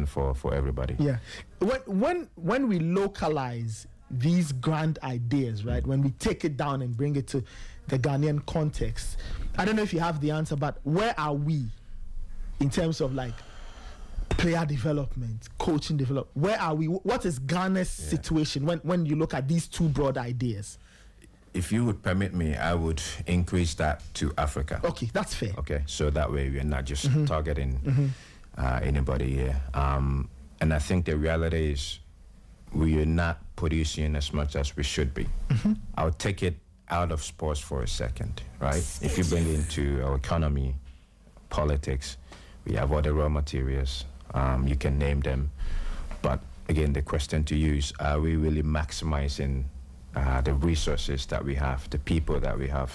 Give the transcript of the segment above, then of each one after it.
for everybody. Yeah. When we localize these grand ideas, right? When we take it down and bring it to the Ghanaian context, I don't know if you have the answer, but where are we in terms of like player development, coaching development? Where are we? What is Ghana's situation when you look at these two broad ideas? If you would permit me, I would increase that to Africa. Okay, that's fair. Okay, so that way we're not just targeting anybody here. And I think the reality is we are not producing as much as we should be. I'll take it out of sports for a second, right? If you bring it into our economy, politics, we have other raw materials. You can name them. But again, the question to you is, are we really maximizing the resources that we have, the people that we have?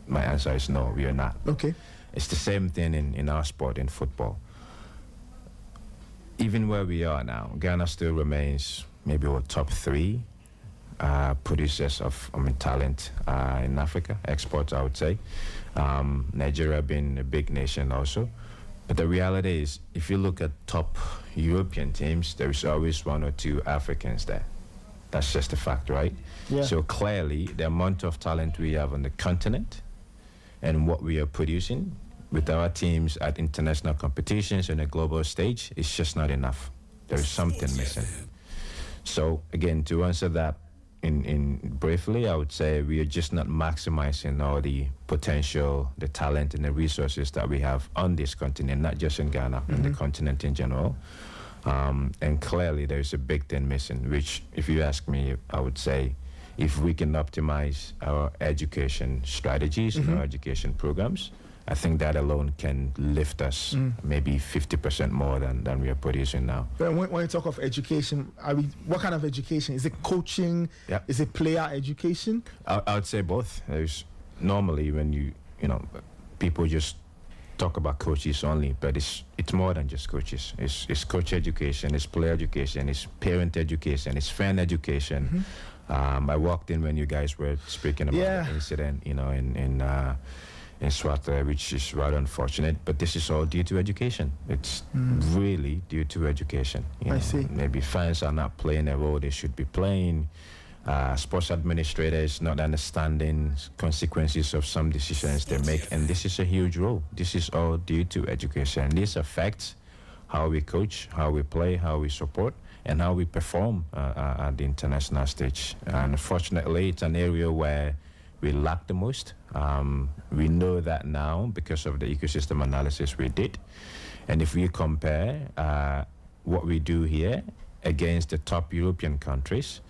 My answer is no, we are not. Okay. It's the same thing in our sport, in football. Even where we are now, Ghana still remains maybe our top 3 producers of talent in Africa, exports, I would say. Nigeria being a big nation also. But the reality is, if you look at top European teams, there is always 1 or 2 Africans there. That's just a fact, right? Yeah. So clearly, the amount of talent we have on the continent and what we are producing with our teams at international competitions and a global stage is just not enough. There is something missing. So again, to answer that in briefly, I would say we are just not maximizing all the potential, the talent and the resources that we have on this continent, not just in Ghana, and the continent in general. And clearly there's a big thing missing, which if you ask me, I would say if we can optimize our education strategies and our education programs, I think that alone can lift us maybe 50% more than we are producing now. When you talk of education, what kind of education? Is it coaching? Yep. Is it player education? I would say both. There's normally when you know people just talk about coaches only, but it's more than just coaches. It's coach education, it's player education, it's parent education, it's fan education. I walked in when you guys were speaking about the incident, in Swata, which is rather unfortunate, but this is all due to education. It's really due to education. I see. Maybe fans are not playing a role they should be playing. Sports administrators not understanding consequences of some decisions they make, and this is a huge role. This is all due to education. This affects how we coach, how we play, how we support, and how we perform at the international stage. And unfortunately, it's an area where we lack the most. We know that now because of the ecosystem analysis we did. And if we compare what we do here against the top European countries,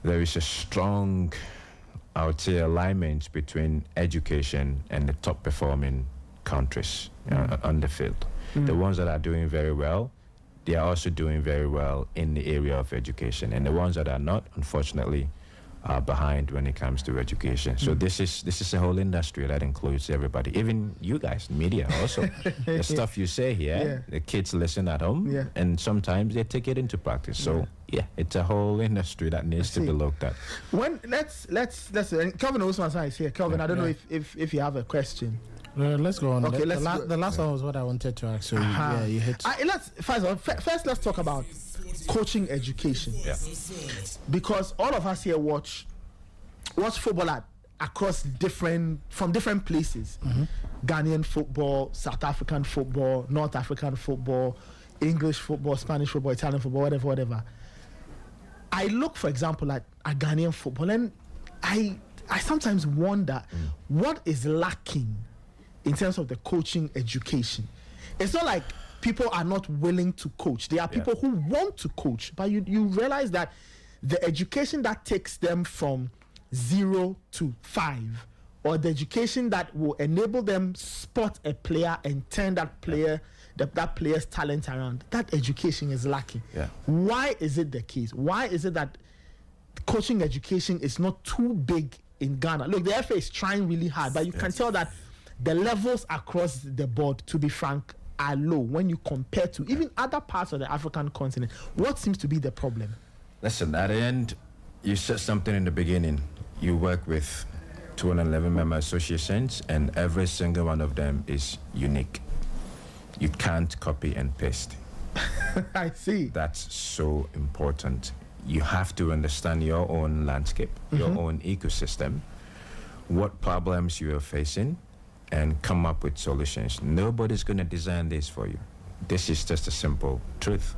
there is a strong, I would say, alignment between education and the top performing countries on the field. The ones that are doing very well, they are also doing very well in the area of education. And the ones that are not, unfortunately, are behind when it comes to education. So this is a whole industry that includes everybody, even you guys, media also. The stuff you say here, the kids listen at home, and sometimes they take it into practice. So it's a whole industry that needs to be looked at. When let's Kelvin Osman is here. Kelvin, I don't know if you have a question. Let's go on. Okay, the last one was what I wanted to ask. So you hit. First, let's talk about coaching education. Yeah. Because all of us here watch football from different places. Ghanaian football, South African football, North African football, English football, Spanish football, Italian football, whatever. I look, for example, at Ghanaian football, and I sometimes wonder what is lacking in terms of the coaching education. It's not like people are not willing to coach. There are people who want to coach, but you realize that the education that takes them from 0 to 5, or the education that will enable them spot a player and turn that player, that player's talent around, that education is lacking. Why is it the case? Why is it that coaching education is not too big in Ghana? Look, the FA is trying really hard, but you can tell that the levels across the board, to be frank, are low when you compare to even other parts of the African continent. What seems to be the problem? Listen, at the end, you said something in the beginning. You work with 211 member associations, and every single one of them is unique. You can't copy and paste. I see. That's so important. You have to understand your own landscape, your own ecosystem, what problems you are facing, and come up with solutions. Nobody's going to design this for you. This is just a simple truth.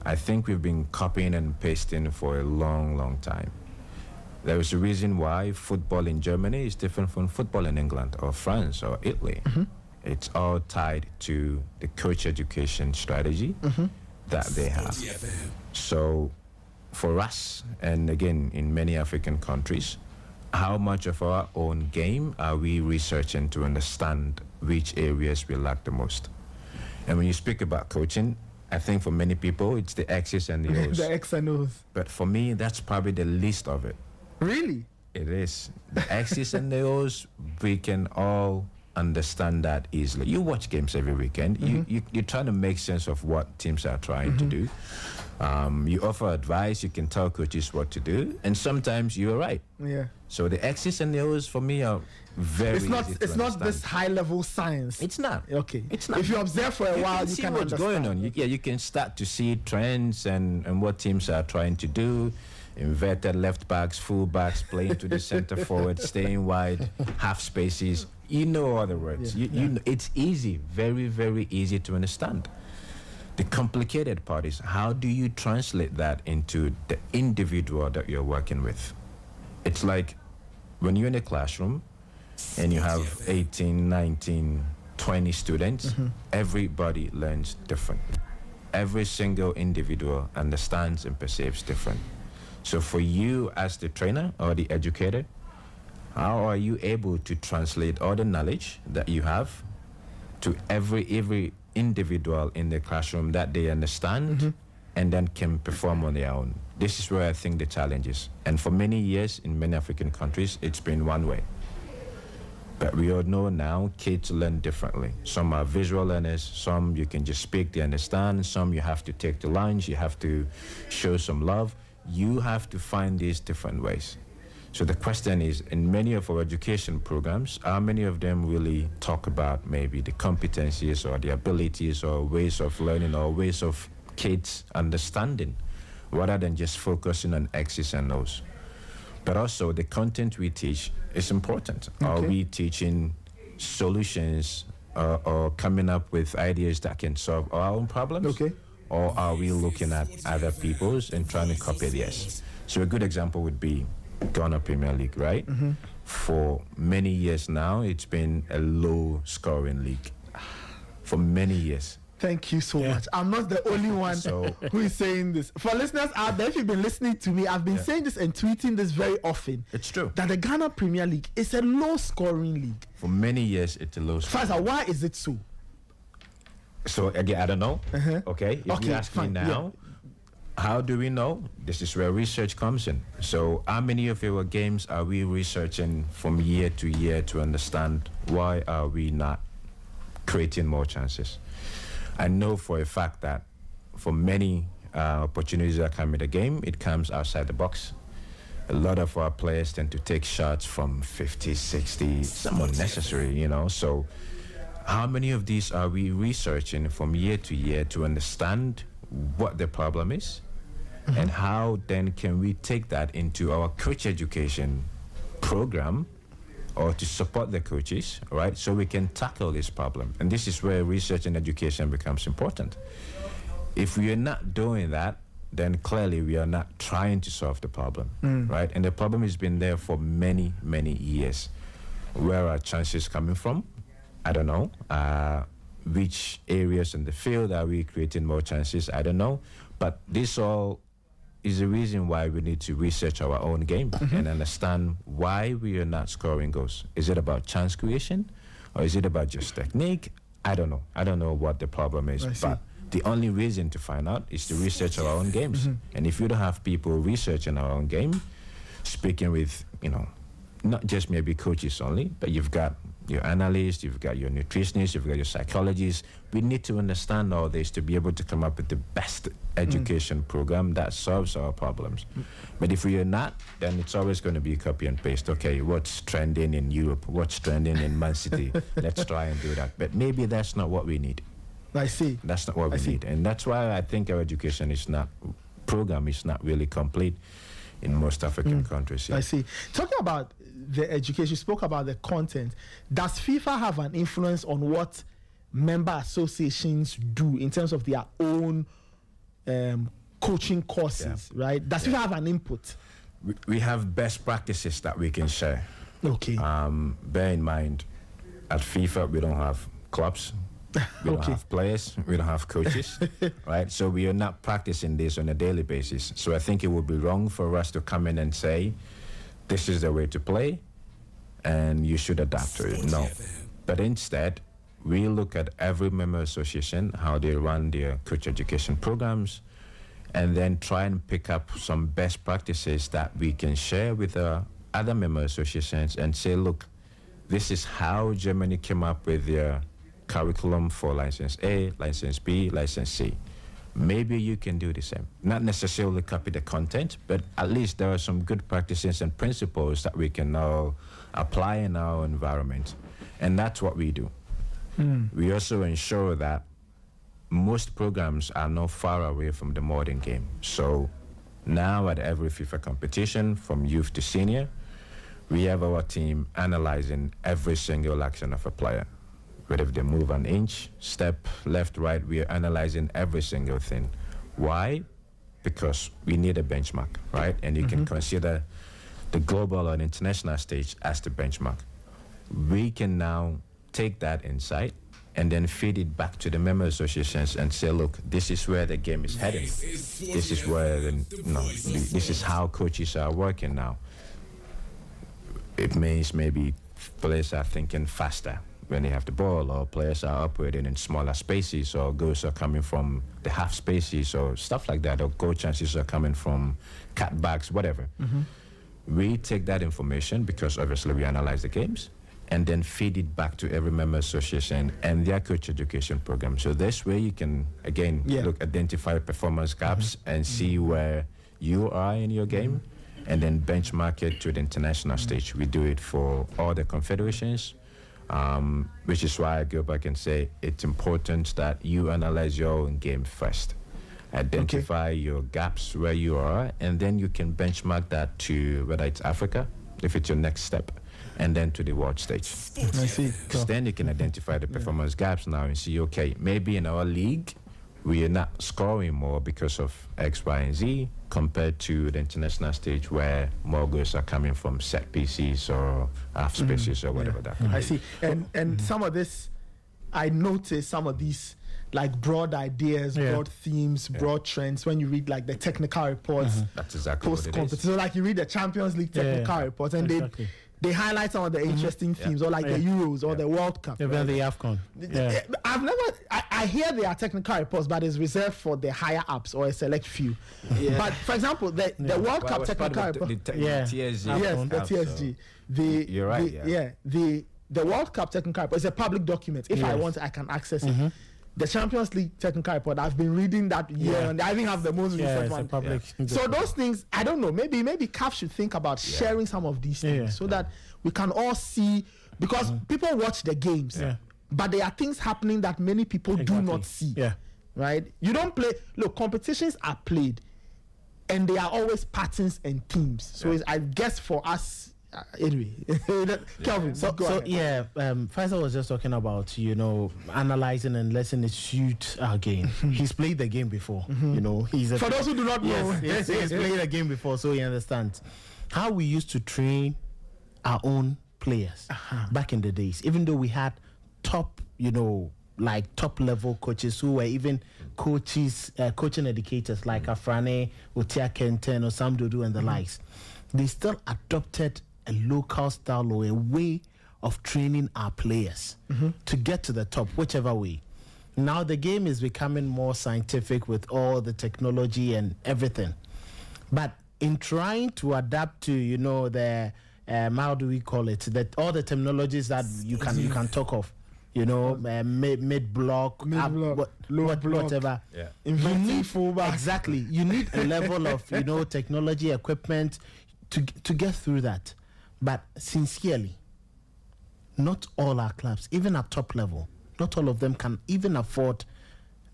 I think we've been copying and pasting for a long, long time. There is a reason why football in Germany is different from football in England or France or Italy. It's all tied to the coach education strategy that they have. So for us, and again, in many African countries, how much of our own game are we researching to understand which areas we lack the most? And when you speak about coaching, I think for many people, it's the X's and the O's. The X and O's. But for me, that's probably the least of it. Really? It is. The X's and the O's, we can all understand that easily. You watch games every weekend. You're trying to make sense of what teams are trying to do. You offer advice. You can tell coaches what to do. And sometimes you're right. Yeah. So the X's and the O's for me are very It's not. easy to It's not understand. this high level science. It's not. Okay. It's not. If you observe for a while, can you see can what's understand. going on. You can start to see trends and what teams are trying to do. Inverted left backs, full backs, playing to the center forward, staying wide, half spaces. You know other words. Yeah. You know, it's easy, very, very easy to understand. The complicated part is how do you translate that into the individual that you're working with? It's like when you're in a classroom and you have 18, 19, 20 students, everybody learns different. Every single individual understands and perceives different. So for you as the trainer or the educator, how are you able to translate all the knowledge that you have to every individual in the classroom that they understand and then can perform on their own? This is where I think the challenge is. And for many years in many African countries, it's been one way. But we all know now kids learn differently. Some are visual learners, some you can just speak, they understand, some you have to take to lunch, you have to show some love. You have to find these different ways. So the question is, in many of our education programs, how many of them really talk about maybe the competencies or the abilities or ways of learning or ways of kids understanding, rather than just focusing on X's and O's? But also the content we teach is important. Okay. Are we teaching solutions or coming up with ideas that can solve our own problems? Okay. Or are we looking at other people's and trying to copy theirs? So a good example would be Ghana Premier League, right? For many years now, it's been a low-scoring league. For many years. Thank you so much. I'm not the only one who is saying this. For listeners out there, if you've been listening to me, I've been saying this and tweeting this very often. It's true. That the Ghana Premier League is a low-scoring league. For many years, it's a low-scoring. Faisal, why is it so? So again, I don't know. Okay, if you ask me fine. now, how do we know? This is where research comes in. So how many of our games are we researching from year to year to understand why are we not creating more chances? I know for a fact that for many opportunities that come in the game, it comes outside the box. A lot of our players tend to take shots from 50, 60, some unnecessary, you know. So how many of these are we researching from year to year to understand what the problem is? And how then can we take that into our coach education program or to support the coaches, right? So we can tackle this problem. And this is where research and education becomes important. If we are not doing that, then clearly we are not trying to solve the problem, right? And the problem has been there for many, many years. Where are chances coming from? I don't know. Which areas in the field are we creating more chances? I don't know. But this all is the reason why we need to research our own game and understand why we are not scoring goals. Is it about chance creation or is it about just technique? I don't know. I don't know what the problem is. But the only reason to find out is to research our own games. And if you don't have people researching our own game, speaking with, you know, not just maybe coaches only, but you've got your analysts, you've got your nutritionists, you've got your psychologists. We need to understand all this to be able to come up with the best education program that solves our problems. But if we are not, then it's always going to be copy and paste. Okay, what's trending in Europe? What's trending in Man City? Let's try and do that. But maybe that's not what we need. I see. That's not what we need. And that's why I think our education program is not really complete in most African countries. Yeah. I see. Talking about the education, you spoke about the content. Does FIFA have an influence on what member associations do in terms of their own coaching courses, right? Does FIFA have an input? We have best practices that we can share. Okay. Bear in mind, at FIFA, we don't have clubs. We don't have players. We don't have coaches, right? So we are not practicing this on a daily basis. So I think it would be wrong for us to come in and say, this is the way to play, and you should adapt to it. No. But instead, we look at every member association, how they run their coach education programs, and then try and pick up some best practices that we can share with other member associations and say, look, this is how Germany came up with their curriculum for license A, license B, license C. Maybe you can do the same. Not necessarily copy the content, but at least there are some good practices and principles that we can now apply in our environment. And that's what we do. We also ensure that most programs are not far away from the modern game. So now at every FIFA competition, from youth to senior, we have our team analyzing every single action of a player. Whether if they move an inch, step, left, right, we are analyzing every single thing. Why? Because we need a benchmark, right? And you can consider the global and international stage as the benchmark. We can now take that insight and then feed it back to the member associations and say, look, this is where the game is heading. This is where, this is how coaches are working now. It means maybe players are thinking faster when they have the ball, or players are operating in smaller spaces, or goals are coming from the half spaces, or stuff like that, or goal chances are coming from cutbacks, whatever. We take that information, because obviously we analyze the games, and then feed it back to every member association and their coach education program. So this way you can, again, identify performance gaps and see where you are in your game, and then benchmark it to the international stage. We do it for all the confederations, which is why I go back and say it's important that you analyze your own game first. Identify your gaps where you are, and then you can benchmark that to whether it's Africa, if it's your next step, and then to the world stage. I see. Because then you can identify the performance gaps now and see, okay, maybe in our league, we are not scoring more because of X, Y, and Z compared to the international stage where more goals are coming from set pieces or half spaces or whatever that. I see. And some of this, I noticed some of these like broad ideas, broad themes, broad trends when you read like the technical reports. That's exactly what it is. So like you read the Champions League technical reports, and they highlight some of the interesting themes, or like the Euros or the World Cup. Even the AFCON. I hear there are technical reports, but it's reserved for the higher ups or a select few. But for example, the World Cup technical report. The TSG. Yes, the TSG. You're right. The World Cup technical report is a public document. If I want, I can access it. The Champions League technical report, I've been reading that year, and I even have the most recent one. Public. So those things, I don't know. Maybe CAF should think about sharing some of these things so that we can all see, because people watch the games, but there are things happening that many people do not see. Right? You don't play. Look, competitions are played, and there are always patterns and themes. So I guess for us. Anyway, Kelvin. Faisal was just talking about analyzing and letting it suit our game. He's played the game before. He's for those who do not know, he's played the game before, so he understands how we used to train our own players back in the days. Even though we had top level coaches who were even coaching educators like Afrane, Otia Kenten, or Sam Dudu and the likes, they still adopted a local style or a way of training our players to get to the top, whichever way. Now the game is becoming more scientific with all the technology and everything. But in trying to adapt to, the how do we call it? All the terminologies that you can talk of, mid block, low block, whatever. You need fullback. Exactly. You need a level of technology, equipment to get through that. But sincerely, not all our clubs, even at top level, not all of them can even afford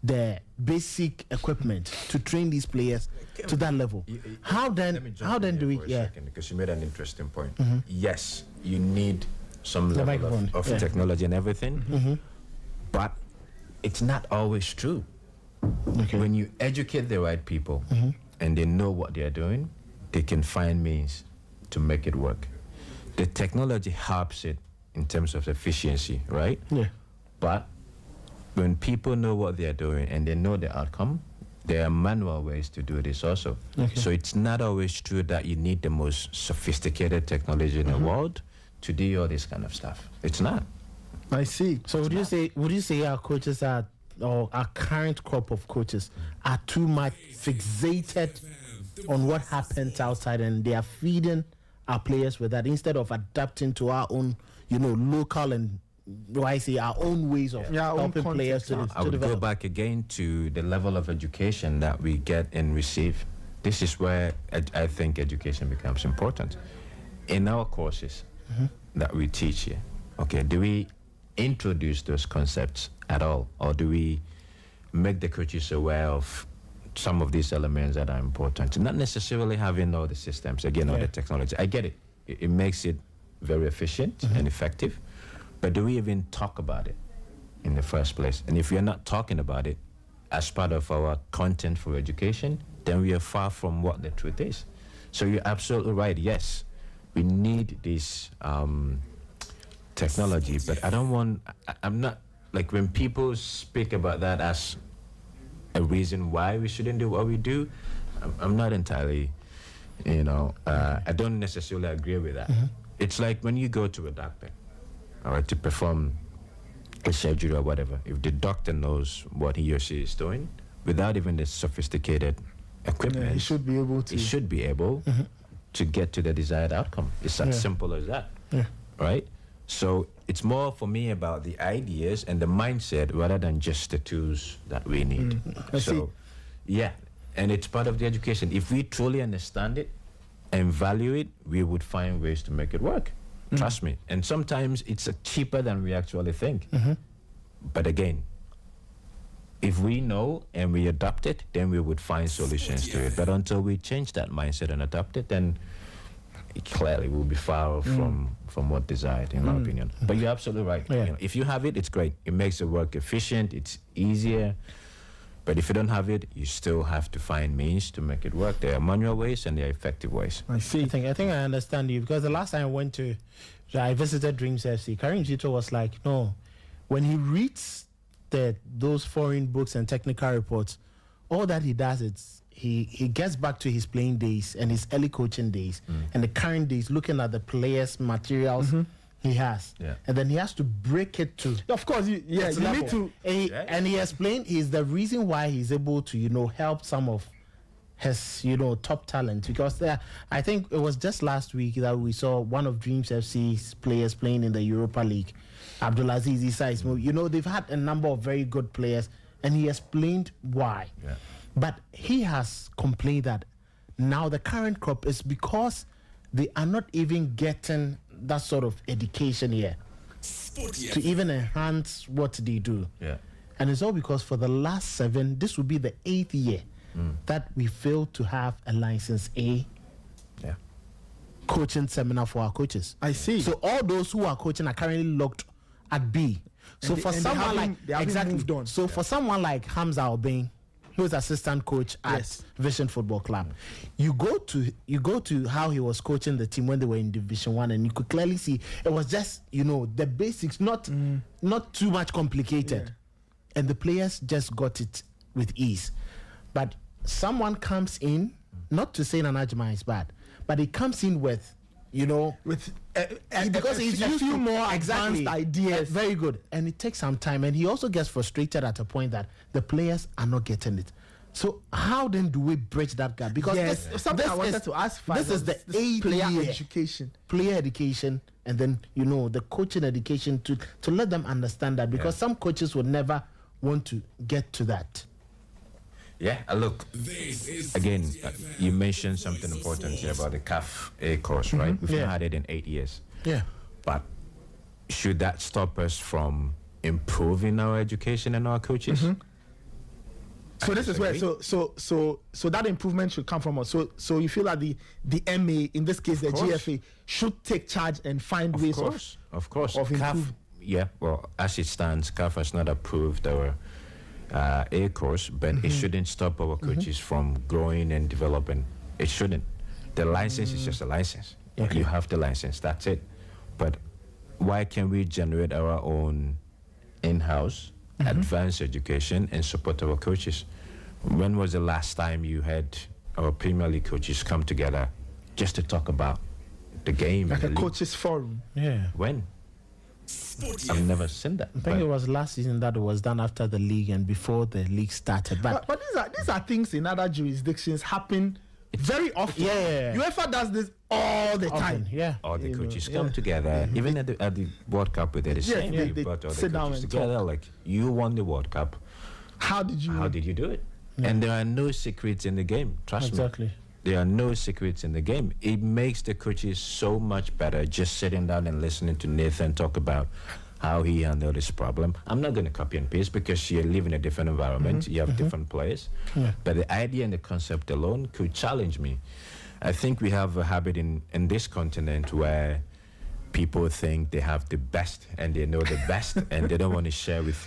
the basic equipment to train these players to that level. How then do we? Yeah, because you made an interesting point. Yes, you need some level of technology and everything, but it's not always true. Okay. When you educate the right people and they know what they're doing, they can find means to make it work. The technology helps it in terms of efficiency, right? Yeah. But when people know what they're doing and they know the outcome, there are manual ways to do this also. Okay. So it's not always true that you need the most sophisticated technology in the world to do all this kind of stuff. It's not. I see. So would you say our coaches or our current crop of coaches are too much fixated on what happens outside, and they are feeding our players with that instead of adapting to our own, local and our own ways of helping players to I would develop? go back again to the level of education that we get and receive. This is where I think education becomes important. In our courses that we teach here, okay, do we introduce those concepts at all, or do we make the coaches aware of some of these elements that are important? Not necessarily having all the systems, again, all the technology. I get it. It makes it very efficient and effective, but do we even talk about it in the first place? And if we are not talking about it as part of our content for education, then we are far from what the truth is. So you're absolutely right. Yes, we need this technology, but I'm not, like, when people speak about that as a reason why we shouldn't do what we do, I'm not entirely, I don't necessarily agree with that. It's like when you go to a doctor, all right, to perform a surgery or whatever, if the doctor knows what he or she is doing, without even the sophisticated equipment, he should be able to get to the desired outcome. It's as simple as that, right? So it's more for me about the ideas and the mindset rather than just the tools that we need. And it's part of the education. If we truly understand it and value it, we would find ways to make it work. Trust me. And sometimes it's cheaper than we actually think. But again, if we know and we adopt it, then we would find solutions to it. But until we change that mindset and adopt it, then it clearly will be far from what desired, in my opinion. But you're absolutely right. If you have it, it's great. It makes the work efficient. It's easier. But if you don't have it, you still have to find means to make it work. There are manual ways and there are effective ways. I see. I think I understand you, because the last time I visited Dreams FC, Karim Jito was like, no, when he reads those foreign books and technical reports, all that he does is he gets back to his playing days and his early coaching days and the current days, looking at the players' materials he has, and then he has to break it to. Of course, you need to. And he explained is the reason why he's able to help some of his top talent, because I think it was just last week that we saw one of Dreams FC's players playing in the Europa League, Abdul Isa Ismail. They've had a number of very good players, and he explained why. But he has complained that now the current crop is because they are not even getting that sort of education here to even enhance what they do. And it's all because for the last 7, this will be the 8th year that we failed to have a license A coaching seminar for our coaches. I see. So all those who are coaching are currently locked at B. So for someone like for someone like Hamza Obeng, who is assistant coach at Vision Football Club, you go to how he was coaching the team when they were in Division 1, and you could clearly see it was just the basics, not too much complicated, and the players just got it with ease. But someone comes in, not to say Nanajima is bad, but he comes in with because he's used to more advanced ideas. Very good. And it takes some time. And he also gets frustrated at a point that the players are not getting it. So how then do we bridge that gap? Because I wanted to ask Faisal, this is the player education, and then the coaching education to let them understand that, because some coaches would never want to get to that. Look, again, you mentioned something important here about the CAF A course, right? We've not had it in 8 years. But should that stop us from improving our education and our coaches? So this is where so that improvement should come from us. So you feel that the MA, in this case the GFA, should take charge and find ways of course of CAF, well, as it stands, CAF has not approved our A course, but it shouldn't stop our coaches from growing and developing. It shouldn't. The license is just a license. You have the license, that's it. But why can't we generate our own in-house advanced education and support our coaches? When was the last time you had our Premier League coaches come together just to talk about the game? Like a coaches forum. Yeah. When? I've never seen that. I think it was last season that it was done after the league and before the league started. But these are things in other jurisdictions happen very often. UEFA does this all the time. All the coaches come together. Even at the World Cup, we did the same. They brought all sit the down coaches and together. talk. Like, you won the World Cup. How did you do it? And there are no secrets in the game. Trust me. exactly. There are no secrets in the game. It makes the coaches so much better just sitting down and listening to Nathan talk about how he handled this problem. I'm not going to copy and paste because you live in a different environment. You have different players. But the idea and the concept alone could challenge me. I think we have a habit in this continent where people think they have the best and they know the best and they don't want to share with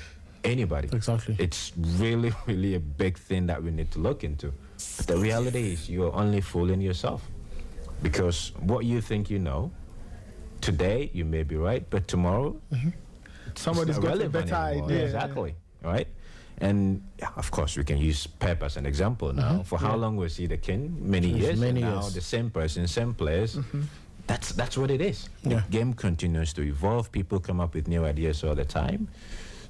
anybody. Exactly. It's really, really a big thing that we need to look into. But the reality is you're only fooling yourself, because what you think you know, today you may be right, but tomorrow somebody's it's not got a relevant better anymore. idea? Exactly. Right? And of course, we can use Pep as an example now. For how long was he the king? Many years. Many and now years. the same person, same players. That's what it is. Yeah. The game continues to evolve. People come up with new ideas all the time.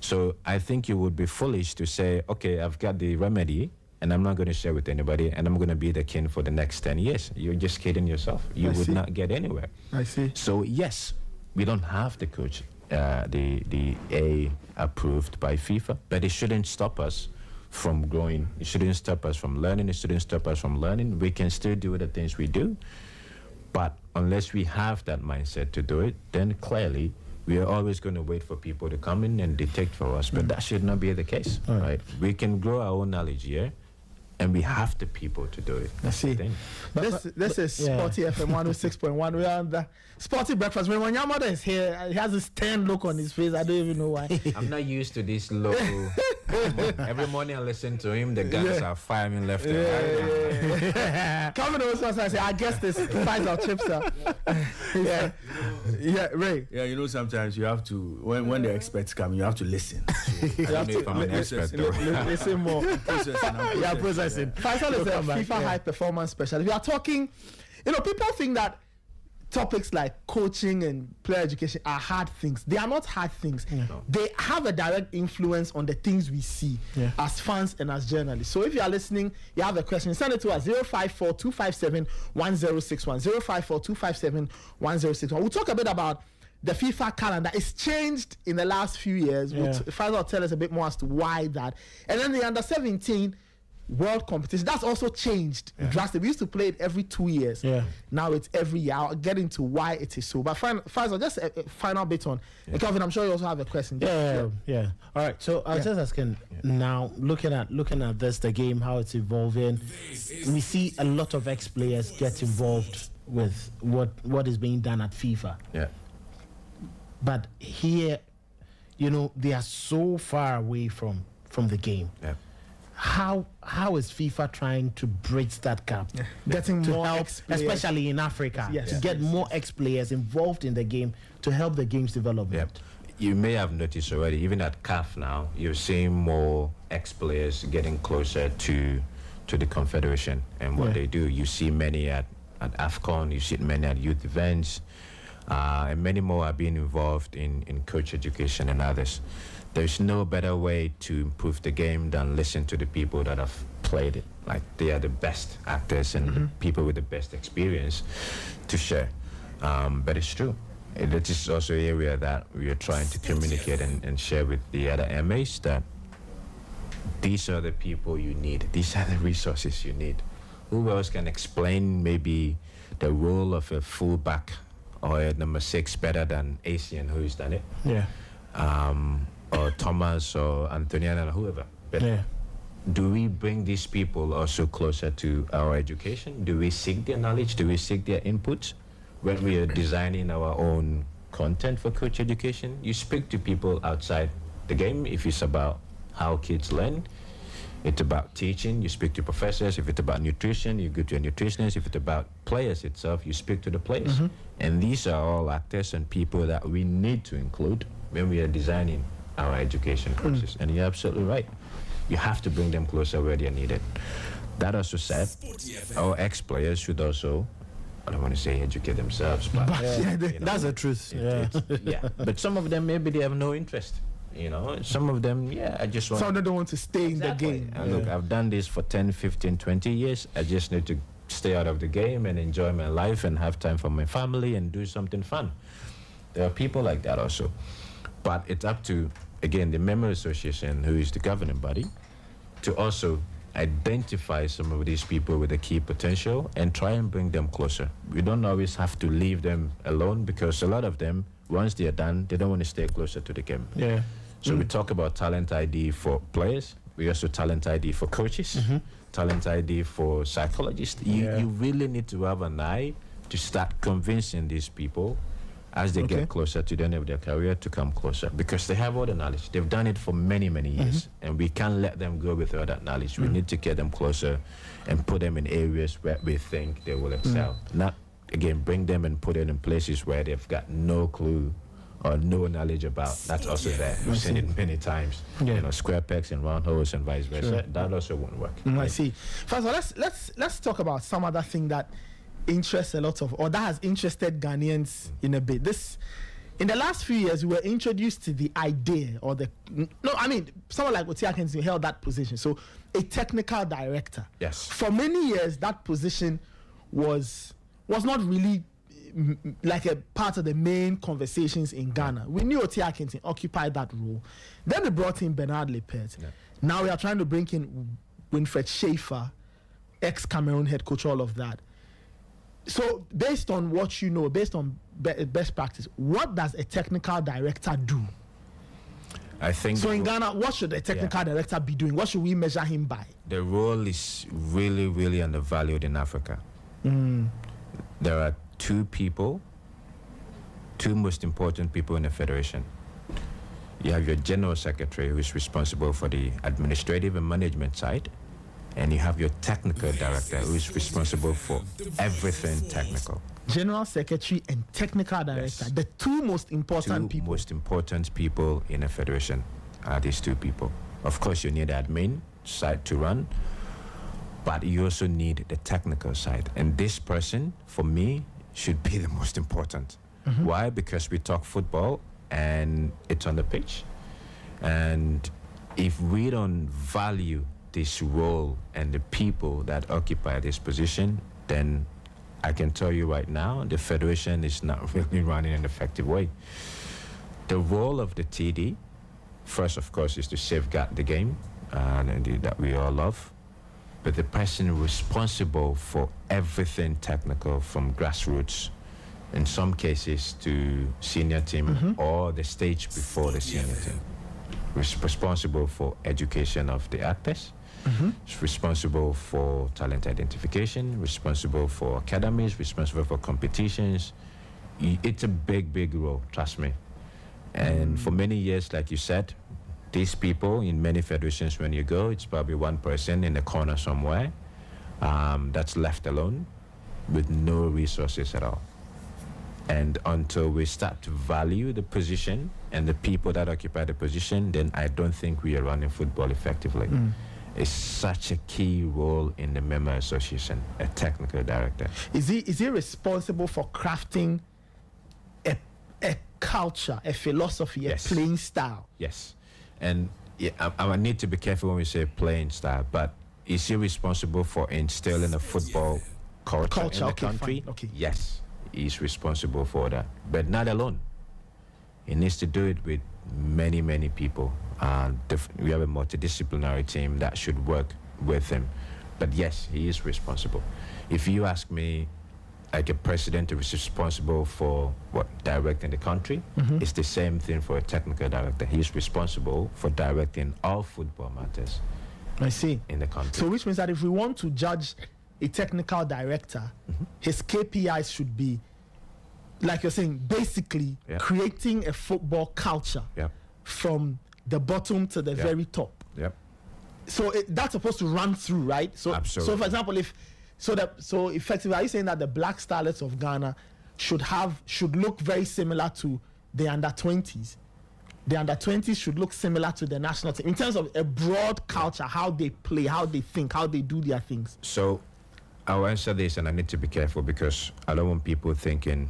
So I think you would be foolish to say, okay, I've got the remedy and I'm not going to share with anybody and I'm going to be the king for the next 10 years. You're just kidding yourself. You would not get anywhere. I see. So yes, we don't have the coach, the A approved by FIFA, but it shouldn't stop us from growing. It shouldn't stop us from learning. It shouldn't stop us from learning. We can still do the things we do, but unless we have that mindset to do it, then clearly we are always going to wait for people to come in and dictate for us. But that should not be the case, right? We can grow our own knowledge here, and we have the people to do it. I see. This is Sporty FM 106.1. We are on the Sporty Breakfast. When your mother is here, he has this stern look on his face. I don't even know why. I'm not used to this low. Every morning I listen to him, the guns are firing left and right. Coming over, I say, I guess this Faisal Chibsah. Ray. Yeah, you know, sometimes you have to, when the experts come, you have to listen. I don't know if I'm an expert though. Listen more. Processing. Faisal is a FIFA high performance specialist. We are talking, people think that topics like coaching and player education are hard things. They are not hard things. No. They have a direct influence on the things we see as fans and as journalists. So if you are listening, you have a question, send it to us 054-257-1061. 054-257-1061. We'll talk a bit about the FIFA calendar. It's changed in the last few years. Faisal will tell us a bit more as to why that. And then the under-17 world competition, that's also changed drastically. We used to play it every 2 years. Now it's every year. I'll get into why it is so. But Faisal, just a final bit on. And Calvin, I'm sure you also have a question. Yeah. All right. So I was just asking now, looking at this, the game, how it's evolving. We see a lot of ex-players get involved with what is being done at FIFA. Yeah. But here, they are so far away from the game. Yeah. How is FIFA trying to bridge that gap? Getting to more help, ex-players. especially in Africa, to get more ex-players involved in the game to help the game's development. You may have noticed already, even at CAF now, you're seeing more ex-players getting closer to the Confederation and what they do. You see many at AFCON, you see many at youth events, and many more are being involved in coach education and others. There's no better way to improve the game than listen to the people that have played it. Like, they are the best actors and people with the best experience to share. But it's true. It is also an area that we are trying to communicate and share with the other MAs, that these are the people you need. These are the resources you need. Who else can explain maybe the role of a fullback or a number 6 better than Asian who's done it? Or Thomas or Antoniana or whoever. But do we bring these people also closer to our education? Do we seek their knowledge? Do we seek their input? When we are designing our own content for coach education, you speak to people outside the game. If it's about how kids learn, it's about teaching, you speak to professors. If it's about nutrition, you go to a nutritionist. If it's about players itself, you speak to the players. And these are all actors and people that we need to include when we are designing our education courses. And you're absolutely right. You have to bring them closer where they're needed. That also said, our ex-players should also, I don't want to say educate themselves, but That's the truth. yeah. But some of them, maybe they have no interest. Some of them, I just want... Some of them don't want to stay in the game. And look, I've done this for 10, 15, 20 years. I just need to stay out of the game and enjoy my life and have time for my family and do something fun. There are people like that also. But it's up to, again, the Memory Association, who is the governing body, to also identify some of these people with a key potential and try and bring them closer. We don't always have to leave them alone, because a lot of them, once they're done, they don't want to stay closer to the game. Yeah. So we talk about talent ID for players. We also talent ID for coaches, talent ID for psychologists. You really need to have an eye to start convincing these people as they get closer to the end of their career to come closer, because they have all the knowledge. They've done it for many, many years, and we can't let them go with all that knowledge. We need to get them closer and put them in areas where we think they will excel. Not, again, bring them and put them in places where they've got no clue or no knowledge about. That's also there. We've seen it many times. Square pegs and round holes and vice versa. That also won't work. I see. First of all, let's talk about some other thing that interests a lot of, or that has interested Ghanaians in a bit. In the last few years, we were introduced to the idea, or someone like Otia Kensi held that position. So a technical director. Yes. For many years, that position was not really like a part of the main conversations in Ghana. We knew Otia Kensi occupied that role. Then they brought in Bernard Lepet. Now we are trying to bring in Winfred Schaefer, ex-Cameroon head coach, all of that. So based on what you know, based on best practice, what does a technical director do? I think so in Ghana, what should a technical director be doing? What should we measure him by? The role is really, really undervalued in Africa. There are two most important people in the federation. You have your general secretary, who is responsible for the administrative and management side, and you have your technical director, who is responsible for everything technical. General secretary and technical director, the two most important people. Most important people in a federation are these two people. Of course, you need admin side to run, but you also need the technical side. And this person, for me, should be the most important. Why? Because we talk football and it's on the pitch. And if we don't value this role and the people that occupy this position, then I can tell you right now, the federation is not really running in an effective way. The role of the TD, first, of course, is to safeguard the game that we all love. But the person responsible for everything technical, from grassroots, in some cases to senior team, or the stage before the senior team, responsible for education of the actors, responsible for talent identification, responsible for academies, responsible for competitions. It's a big, big role, trust me. And for many years, like you said, these people in many federations, when you go, it's probably one person in a corner somewhere that's left alone with no resources at all. And until we start to value the position and the people that occupy the position, then I don't think we are running football effectively. It's such a key role in the Member Association, a technical director. Is he responsible for crafting a culture, a philosophy, a playing style? Yes. And I need to be careful when we say playing style, but is he responsible for instilling a football culture in the country? Fine. Okay. Yes, he's responsible for that, but not alone. He needs to do it with many, many people. We have a multidisciplinary team that should work with him. But yes, he is responsible. If you ask me, like a president who is responsible for directing the country, it's the same thing for a technical director. He's responsible for directing all football matters I see. in the country. So which means that if we want to judge a technical director, his KPIs should be, like you're saying, basically creating a football culture from the bottom to the very top. Yep. So that's supposed to run through, right? So, Absolutely. So for example, so effectively, are you saying that the Black Starlets of Ghana should look very similar to the under-20s? The under-20s should look similar to the national team in terms of a broad culture, how they play, how they think, how they do their things. So I'll answer this, and I need to be careful because I don't want people thinking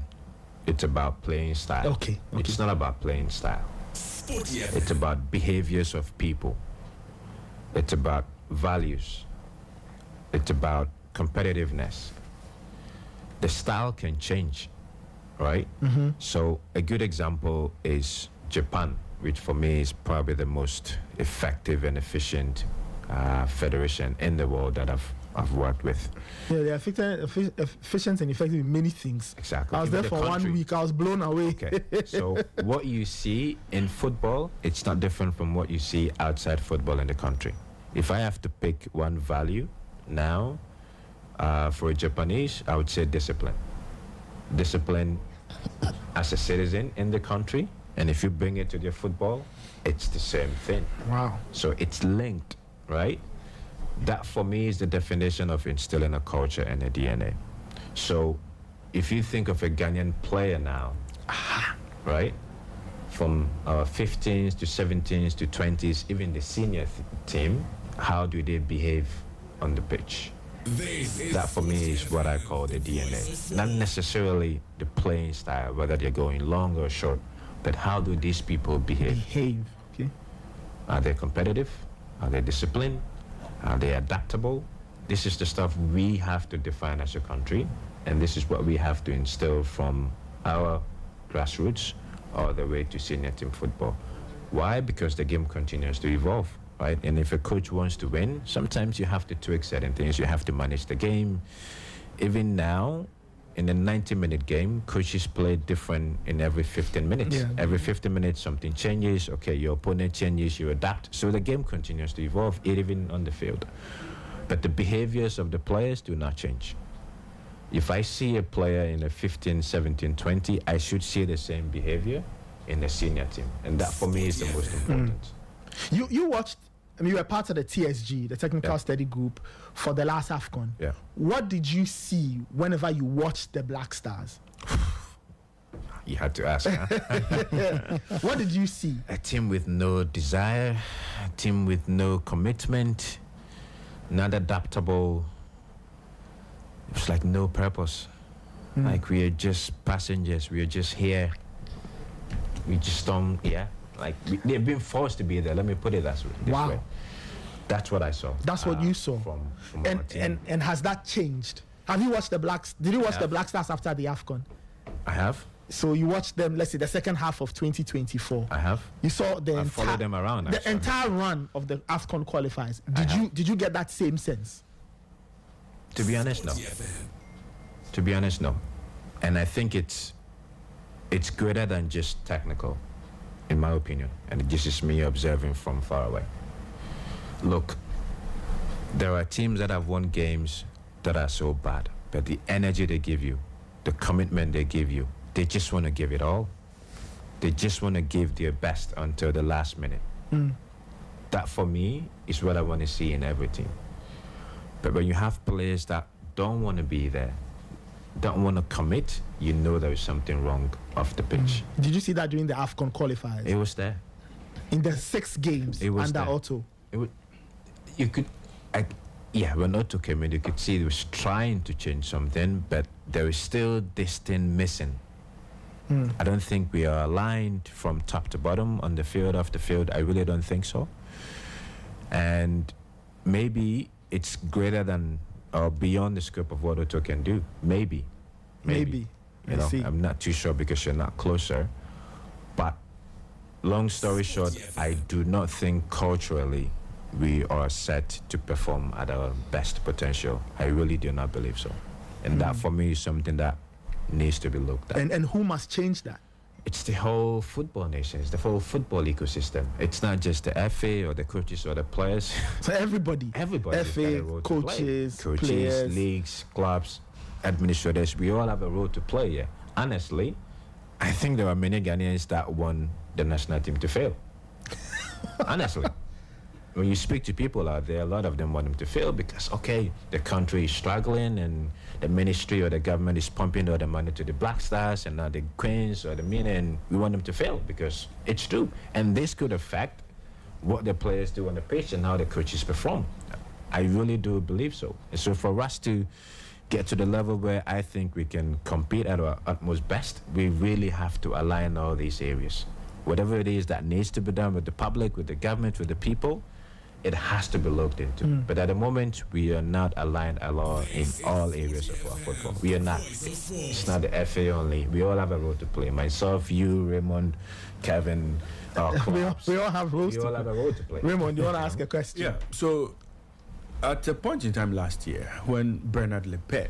it's about playing style. Okay. It's not about playing style. It's about behaviors of people. It's about values. It's about competitiveness. The style can change, right? So a good example is Japan, which for me is probably the most effective and efficient federation in the world that I've worked with. Yeah, they're efficient and effective in many things. Exactly. I was Even there the for country. 1 week. I was blown away. Okay. So what you see in football, it's not different from what you see outside football in the country. If I have to pick one value now for a Japanese, I would say discipline. Discipline as a citizen in the country, and if you bring it to their football, it's the same thing. Wow. So it's linked, right? That for me is the definition of instilling a culture and a DNA. So if you think of a Ghanaian player now, right? From 15s to 17s to 20s, even the senior team, how do they behave on the pitch? That for me is what I call the DNA. Not necessarily the playing style, whether they're going long or short, but how do these people behave? Okay. Are they competitive? Are they disciplined? Are they adaptable? This is the stuff we have to define as a country, and this is what we have to instill from our grassroots all the way to senior team football. Why? Because the game continues to evolve, right? And if a coach wants to win, sometimes you have to tweak certain things. You have to manage the game. Even now, in a 90-minute game, coaches play different in every 15 minutes. Yeah. Every 15 minutes, something changes. Okay, your opponent changes, you adapt. So the game continues to evolve, even on the field. But the behaviors of the players do not change. If I see a player in a 15, 17, 20, I should see the same behavior in the senior team. And that, for me, is the most important. You watched, I mean, you were part of the TSG, the Technical Study Group, for the last AFCON. Yeah. What did you see whenever you watched the Black Stars? You had to ask, huh? What did you see? A team with no desire, a team with no commitment, not adaptable. It was like no purpose. Like we are just passengers. We are just here. We just don't, like they've been forced to be there. Let me put it this Wow. way. That's what I saw. That's what you saw. From our team. And has that changed? Have you watched the Blacks? Did you watch the Black Stars after the AFCON? I have. So you watched them, let's say, the second half of 2024. I have. You saw the I followed them around. the actually. entire run of the AFCON qualifiers. have. Did you get that same sense? To be honest, no. To be honest, no. And I think it's greater than just technical, in my opinion. And this is me observing from far away. Look, there are teams that have won games that are so bad, but the energy they give you, the commitment they give you, they just want to give it all. They just want to give their best until the last minute. That, for me, is what I want to see in every team. But when you have players that don't want to be there, don't want to commit, you know there is something wrong off the pitch. Did you see that during the AFCON qualifiers? It was there. In the 6 games It was under there. Otto? You could, when Otto came in, you could see he was trying to change something, but there is still this thing missing. I don't think we are aligned from top to bottom on the field, off the field. I really don't think so. And maybe it's greater than or beyond the scope of what Otto can do. Maybe. Maybe. You I know, see. I'm not too sure because you're not closer. But long story short, I do not think culturally we are set to perform at our best potential. I really do not believe so. And that for me is something that needs to be looked at. And who must change that? It's the whole football nation. It's the whole football ecosystem. It's not just the FA or the coaches or the players. So everybody, Everybody's got a FA, role to play. coaches, Coaches, players. leagues, clubs, administrators. We all have a role to play. Yeah. Honestly, I think there are many Ghanaians that want the national team to fail. Honestly. When you speak to people out there, a lot of them want them to fail because, okay, the country is struggling and the ministry or the government is pumping all the money to the Black Stars and now the Queens or the men, and we want them to fail because it's true. And this could affect what the players do on the pitch and how the coaches perform. I really do believe so. And so for us to get to the level where I think we can compete at our utmost best, we really have to align all these areas. Whatever it is that needs to be done with the public, with the government, with the people, it has to be looked into. But at the moment, we are not aligned at all in all areas of our football. We are not. It's not the FA only. We all have a role to play. Myself, you, Raymond, Kevin, our clubs. We all have roles We to all play. have a role to play. Raymond, you want to ask a question? Yeah. So, at a point in time last year, when Bernard Lepet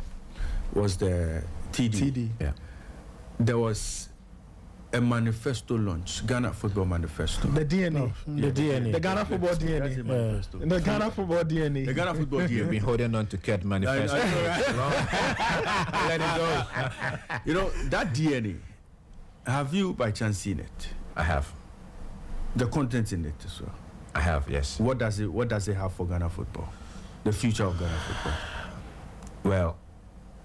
was the TD, Yeah. there was a manifesto launch, Ghana Football Manifesto. The DNA. The DNA. The Ghana football That's a DNA. manifesto. The Ghana football DNA. The Ghana Football You've DNA. been holding on to Cat Manifesto. Let it go. You know, that DNA, have you by chance seen it? I have. The content in it as well. I have, yes. What does it have for Ghana football? The future of Ghana football. Well,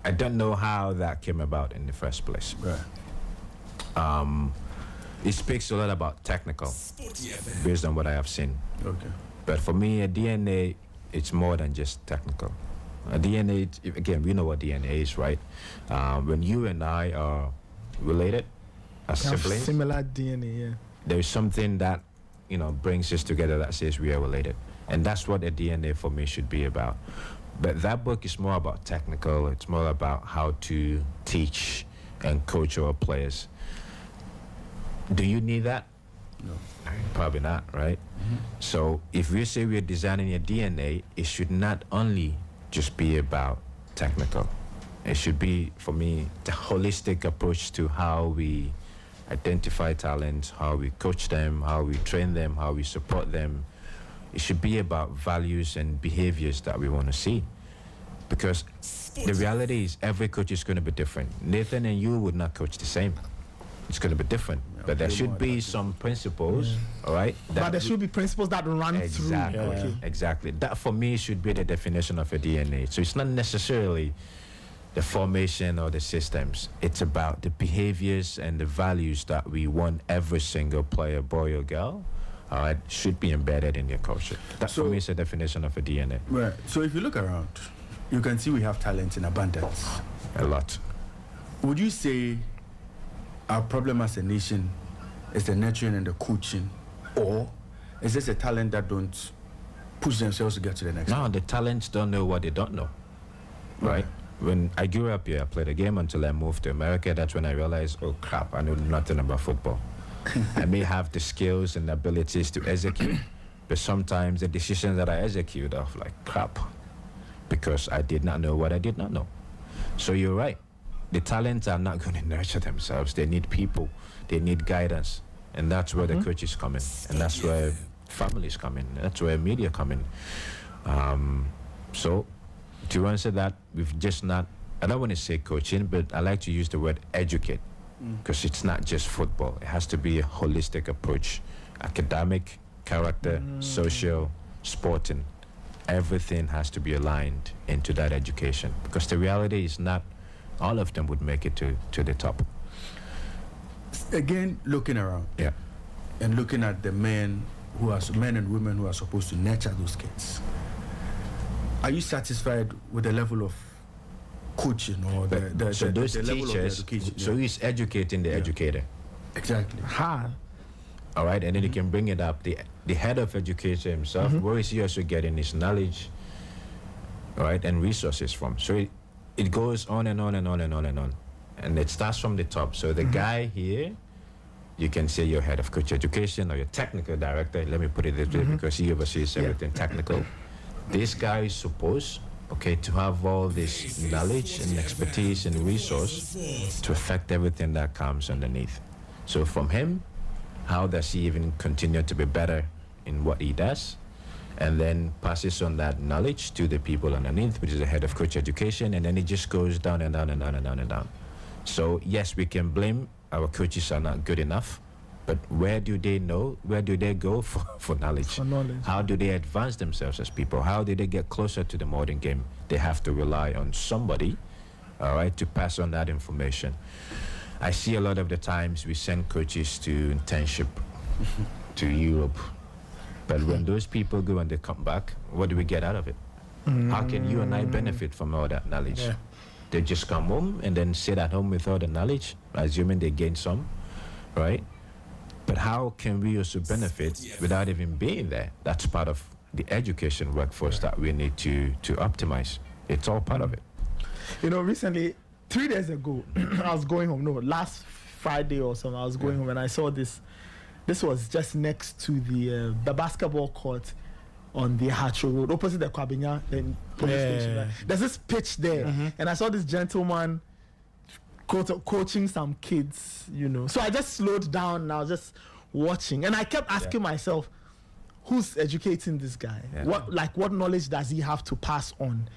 I don't know how that came about in the first place. Right. It speaks a lot about technical, based on what I have seen. Okay. But for me, a DNA, it's more than just technical. A DNA, again, we know what DNA is, right? When you and I are related as We have siblings, similar DNA, yeah. there is something that, brings us together that says we are related. And that's what a DNA for me should be about. But that book is more about technical. It's more about how to teach and coach our players. Do you need that? No. Probably not, right? So if we say we're designing a DNA, it should not only just be about technical. It should be, for me, the holistic approach to how we identify talent, how we coach them, how we train them, how we support them. It should be about values and behaviors that we want to see. Because the reality is every coach is going to be different. Nathan and you would not coach the same. It's going to be different. But there should be some principles, all right? But there should be principles that run Exactly. through. Okay. Exactly. That for me should be the definition of a DNA. So it's not necessarily the formation or the systems. It's about the behaviors and the values that we want every single player, boy or girl, should be embedded in their culture. That for So- me is the definition of a DNA. Right. So if you look around, you can see we have talent in abundance. A lot. Would you say our problem as a nation is the nurturing and the coaching, or is this a talent that don't push themselves to get to the next Now the talents don't know what they don't know, right? When I grew up here, I played a game until I moved to America. That's when I realized, oh crap, I know nothing about football. I may have the skills and abilities to execute, but sometimes the decisions that I execute are like crap, because I did not know what I did not know. So you're right. The talents are not going to nurture themselves. They need people. They need guidance. And that's where the coaches come in. And that's where families come in. That's where media come in. So to answer that, we've just not, I don't want to say coaching, but I like to use the word educate, because it's not just football. It has to be a holistic approach. Academic, character, social, sporting. Everything has to be aligned into that education, because the reality is not all of them would make it to the top. Again, looking around Yeah. and looking at the men and women who are supposed to nurture those kids. Are you satisfied with the level of coaching or So those the level of the teachers, education? so he's educating the educator. Exactly. Hard. All right, and then he can bring it up. The head of education himself, where is he also getting his knowledge, all right, and resources from? So it goes on and on and on and on and on. And it starts from the top. So the guy here, you can say your head of coach education or your technical director, let me put it this way, because he oversees everything technical. This guy is supposed, to have all this knowledge and expertise and resource to affect everything that comes underneath. So from him, how does he even continue to be better in what he does? And then passes on that knowledge to the people underneath, which is the head of coach education, and then it just goes down and down and down and down and down. So yes, we can blame our coaches are not good enough, but where do they know? Where do they go for knowledge? For knowledge. How do they advance themselves as people? How do they get closer to the modern game? They have to rely on somebody, all right, to pass on that information. I see a lot of the times we send coaches to internship to Europe, but when those people go and they come back, what do we get out of it? How can you and I benefit from all that knowledge? Yeah. They just come home and then sit at home with all the knowledge, assuming they gain some, right? But how can we also benefit without even being there? That's part of the education workforce that we need to optimize. It's all part of it. You know, recently, 3 days ago, I was going home. No, last Friday or something, I was going home and I saw this. This was just next to the basketball court on the Hacho Road, opposite the Kwabinya police station. Right? There's this pitch there, and I saw this gentleman coaching some kids, you know. So I just slowed down and I was just watching, and I kept asking myself, who's educating this guy? Yeah. What knowledge does he have to pass on?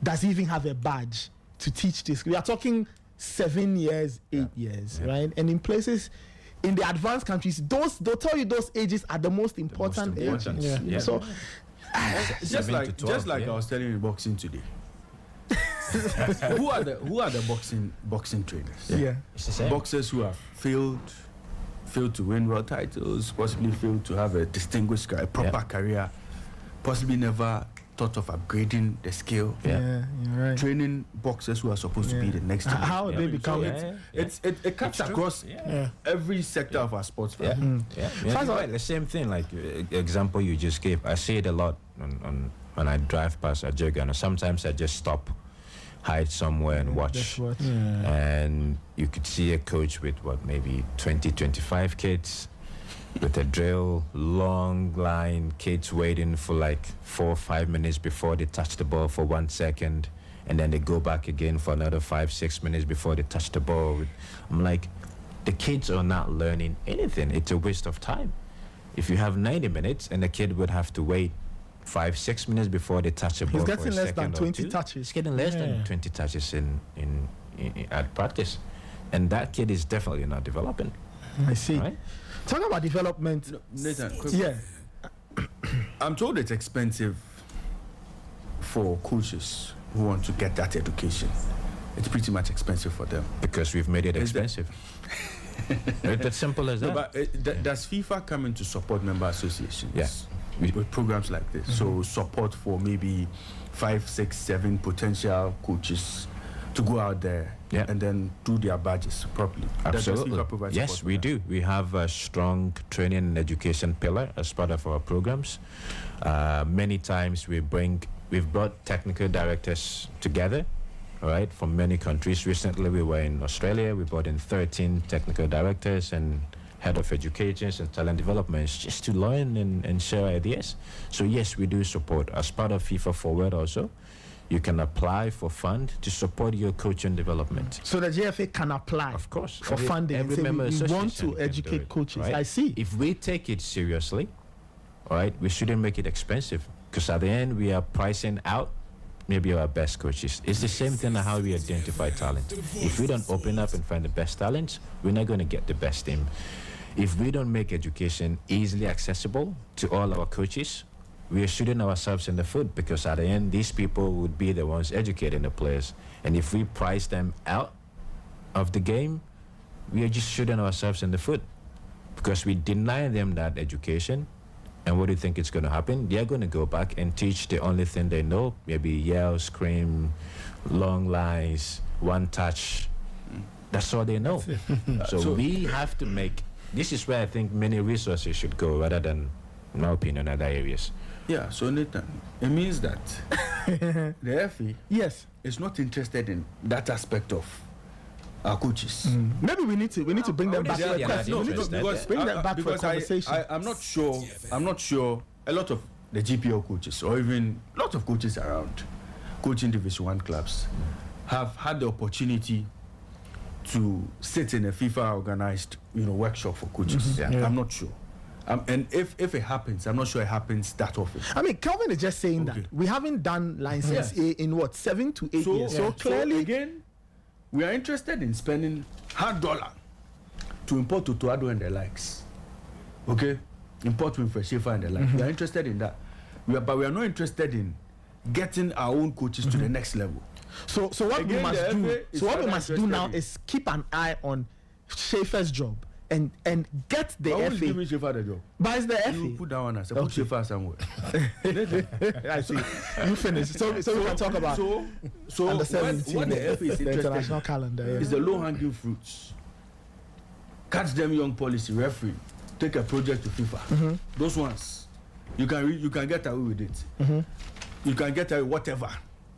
Does he even have a badge to teach this? We are talking 7 years, 8 years, right? And in places, in the advanced countries, they'll tell you those ages are the most important ages. Yeah. You know? So just like I was telling you in boxing today. who are the boxing trainers? yeah. It's the same. Boxers who have failed to win world titles, possibly failed to have a distinguished proper career, possibly never thought of upgrading the skill. Yeah, you're right. Training boxers who are supposed to be the next generation. How would they become It cuts across every sector of our sports. Yeah. Right. The same thing, like example you just gave. I see it a lot on when I drive past a Jurgen. Sometimes I just stop, hide somewhere and watch. And you could see a coach with maybe 20, 25 kids with a drill, long line, kids waiting for like 4 or 5 minutes before they touch the ball for 1 second, and then they go back again for another 5, 6 minutes before they touch the ball. I'm like, the kids are not learning anything. It's a waste of time. If you have 90 minutes and the kid would have to wait 5, 6 minutes before they touch the ball, he's getting for a less second than 20 or two. touches. He's getting less than 20 touches in at practice, and that kid is definitely not developing. I see. Right? Talking about development. Nathan, Yeah. I'm told it's expensive for coaches who want to get that education. It's pretty much expensive for them. Because we've made it expensive. It's as simple as that. No, but does FIFA come in to support member associations? Yes. With programs like this? So support for maybe 5, 6, 7 potential coaches to go out there and then do their badges properly. Absolutely. Does FIFA provide Yes, support we for that? do. We have a strong training and education pillar as part of our programs. Many times we've brought technical directors together, all right, from many countries. Recently we were in Australia. We brought in 13 technical directors and head of education and talent development just to learn and share ideas. So yes, we do support. As part of FIFA Forward also, you can apply for fund to support your coaching development. So the JFA can apply, Of course, for funding. And say, member we want association to can educate do it, coaches. right? I see. If we take it seriously, all right, we shouldn't make it expensive, because at the end we are pricing out maybe our best coaches. It's the same thing as how we identify talent. If we don't open up and find the best talents, we're not going to get the best team. If we don't make education easily accessible to all our coaches, we are shooting ourselves in the foot, because at the end, these people would be the ones educating the players. And if we price them out of the game, we are just shooting ourselves in the foot, because we deny them that education. And what do you think is going to happen? They're going to go back and teach the only thing they know, maybe yell, scream, long lines, one touch. That's all they know. So we have to make, this is where I think many resources should go, rather than, in my opinion, other areas. Yeah, so Nathan, it means that the FA is not interested in that aspect of our coaches. Maybe we need to bring them back to the question. We need to bring them back for a conversation. I'm not sure a lot of the GPL coaches, or even a lot of coaches around coaching Division 1 clubs, have had the opportunity to sit in a FIFA organized, workshop for coaches. Yeah. I'm not sure. And if it happens, I'm not sure it happens that often. I mean, Kelvin is just saying Okay. that we haven't done license A in what 7 to 8 years. So clearly, again, we are interested in spending $100 to import Tutuado and the likes. Okay, import with Shefa and the likes. We are interested in that. But we are not interested in getting our own coaches to the next level. so what Again, we must the do. FA is So what we rather must do now interested in- is keep an eye on Schaefer's job and get the But who's FA. giving Shefa the job? But it's the You FA. put that one and say, put Okay. Shefa somewhere. I see. You finish. So we can talk about So under what 17 the FA is the interested international in calendar. is the low-hanging fruits. Catch them young policy referee. Take a project to FIFA. Those ones, you can get away with it. You can get away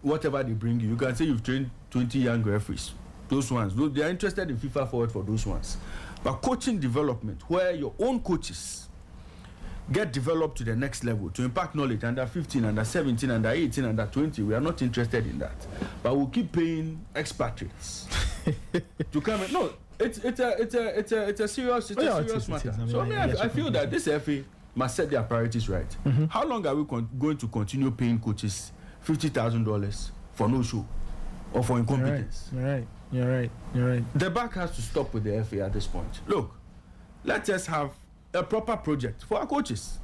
whatever they bring you. You can say you've trained 20 young referees. Those ones, they are interested in FIFA forward for those ones. But coaching development, where your own coaches get developed to the next level to impact knowledge under 15, under 17, under 18, under 20, we are not interested in that. But we'll keep paying expatriates to come in. No, it's a serious matter. I mean, So I feel that this. this FA must set their priorities right. How long are we going to continue paying coaches $50,000 for no show or for incompetence? You're right. The buck has to stop with the FA at this point. Look, let us have a proper project for our coaches.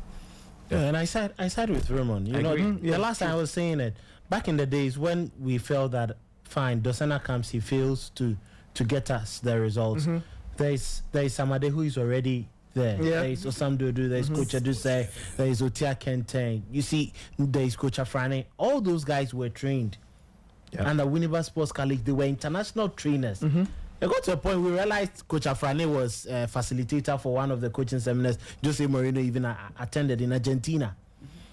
Yeah, and I side with Raymond. You know, agree. the last time I was saying it, back in the days when we felt that fine, Dosena comes, he fails to get us the results. There is Samade who is already there. Yeah. There is Osam Dodo, there is Coach Adusai, there is Otia Kenteng. You see, there is Coach Afrane. All those guys were trained. Yeah. And the Winneba Sports College, they were international trainers. It got to a point we realized Coach Afrane was a facilitator for one of the coaching seminars Jose Mourinho even attended in Argentina.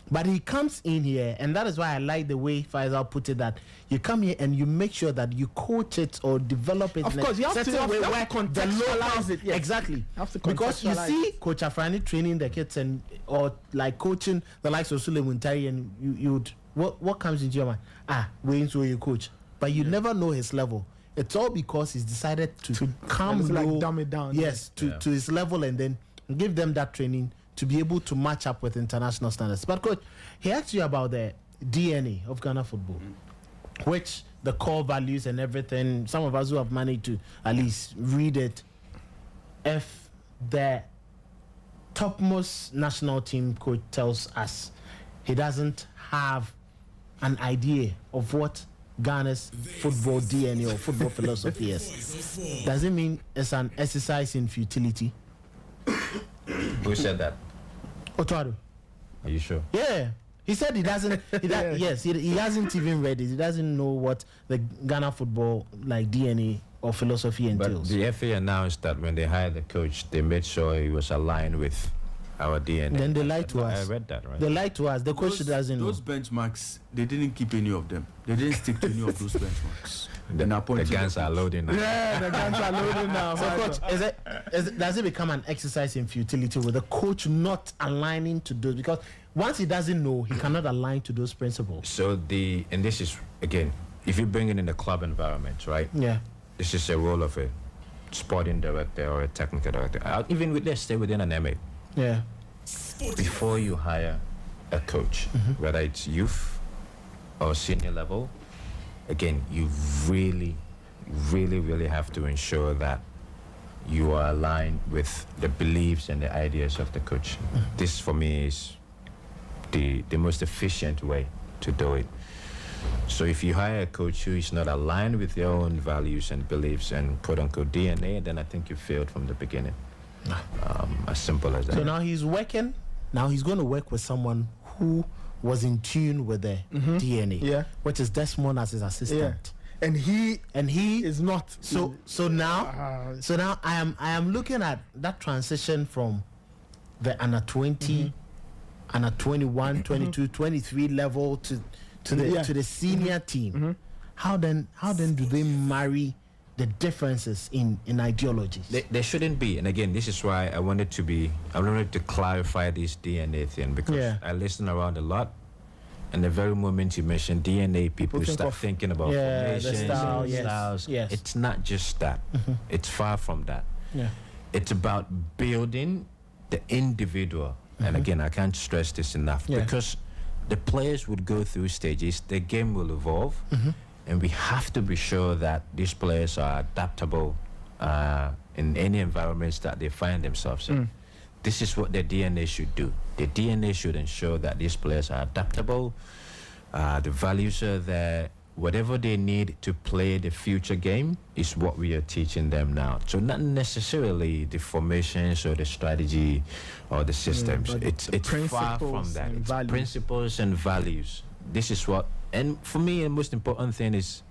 But he comes in here, and that is why I like the way Faisal put it, that you come here and you make sure that you coach it or develop it. Of in a course, you have to- certain you way have to where the contextualize local- it, yes. Exactly. You have to Because you contextualize see Coach Afrani training the kids and or like coaching the likes of Sule Muntari, and you'd what comes into your mind? Wayne's where you coach, but you never know his level. It's all because he's decided to come it's like low, dumb it down. yes, to his level, and then give them that training to be able to match up with international standards. But coach, he asked you about the DNA of Ghana football, which the core values and everything. Some of us who have managed to at least read it. If the topmost national team coach tells us he doesn't have an idea of what Ghana's football DNA or football philosophy is, does it mean it's an exercise in futility? Who said that? Otwado. Are you sure? Yeah. He said he doesn't. Yes, he hasn't even read it. He doesn't know what the Ghana football like DNA or philosophy But entails. the FA announced that when they hired the coach, they made sure he was aligned with our DNA. Then they lied to I us. read that, right? They lied to us. The coach doesn't know. Those benchmarks, they didn't keep any of them. They didn't stick to any of those benchmarks. Then The appointed guns are loading now. Yeah, the guns are loading now. So, coach, does it become an exercise in futility with the coach not aligning to those? Because once he doesn't know, he cannot align to those principles. So and this is again, if you bring it in the club environment, right? Yeah. This is a role of a sporting director or a technical director. Even with let's stay within an MA. Yeah. Before you hire a coach, whether it's youth or senior level, again, you really have to ensure that you are aligned with the beliefs and the ideas of the coach. This, for me, is the most efficient way to do it. So if you hire a coach who is not aligned with your own values and beliefs and quote-unquote DNA, then I think you failed from the beginning. As simple as that. So now he's working. Now he's going to work with someone who was in tune with the DNA. Yeah. Which is Desmond as his assistant. And he Is is not. so now I am looking at that transition from the under 20, under 21, 22, 23 level to the senior team. How then do they marry the differences in ideologies? There shouldn't be, and again, this is why I wanted to clarify this DNA thing, because Yeah. I listen around a lot, and the very moment you mention DNA, people think start of- thinking about Yeah, the formations style, and yes, styles. yes. It's not just that. It's far from that. Yeah. It's about building the individual. And again, I can't stress this enough Yeah. because the players would go through stages, the game will evolve, and we have to be sure that these players are adaptable in any environments that they find themselves in. This is what the DNA should do. The DNA should ensure that these players are adaptable, the values are there. Whatever they need to play the future game is what we are teaching them now. So not necessarily the formations or the strategy or the systems. but It's far from principles that. and It's values. principles and values. This is what, and for me, the most important thing is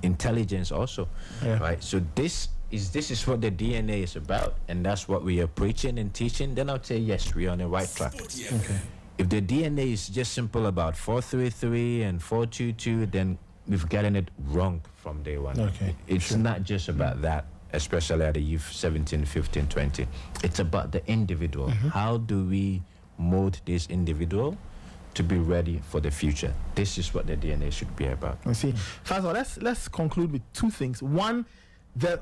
intelligence also, Yeah. right? So this is what the DNA is about, and that's what we are preaching and teaching. Then I'll say yes, we're on the right track. Okay. If the DNA is just simple about 4-3-3 and 4-2-2, then we've gotten it wrong from day one. Okay, It's not just about that, especially at the youth 17, 15, 20. It's about the individual. How do we mold this individual to be ready for the future? This is what the DNA should be about. I see. First of all, let's conclude with two things. One, the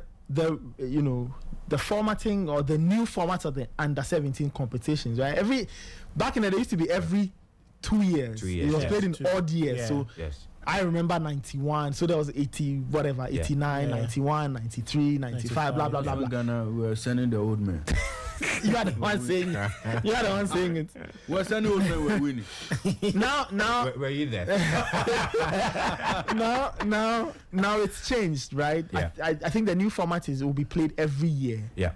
formatting or the new format of the under 17 competitions, right? Back in the day, it used to be every 2 years. 2 years, It was yes. played in odd years. Yeah. So Yes. I remember 91, so there was 80, whatever, Yeah. 89, Yeah. 91, 93, 95, blah, blah, blah, In blah. Ghana, we were sending the old men. You are the one saying it. You are the one saying it. We were sending old men, we're winning. Now, Were you there? now it's changed, right? Yeah. I think the new format is it will be played every year. Yeah.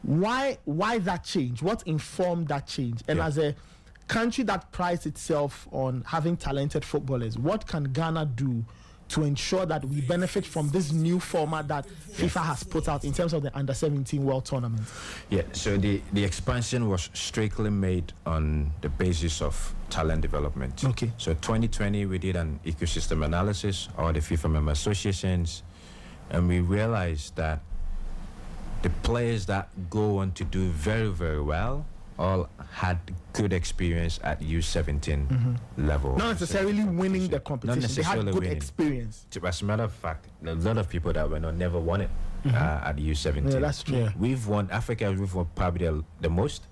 Why that change? What informed that change? And Yeah. as a country that prides itself on having talented footballers, what can Ghana do to ensure that we benefit from this new format that FIFA has put out in terms of the under 17 World Tournament? Yeah, so the expansion was strictly made on the basis of talent development. Okay. So 2020, we did an ecosystem analysis, all the FIFA member associations, and we realized that the players that go on to do very, very well all had good experience at U17 level. Not necessarily winning the competition. Not They had necessarily good winning. experience. As a matter of fact, a lot of people that went on never won it at U17. Yeah, that's true. Yeah. We've won, Africa, we've won probably the most,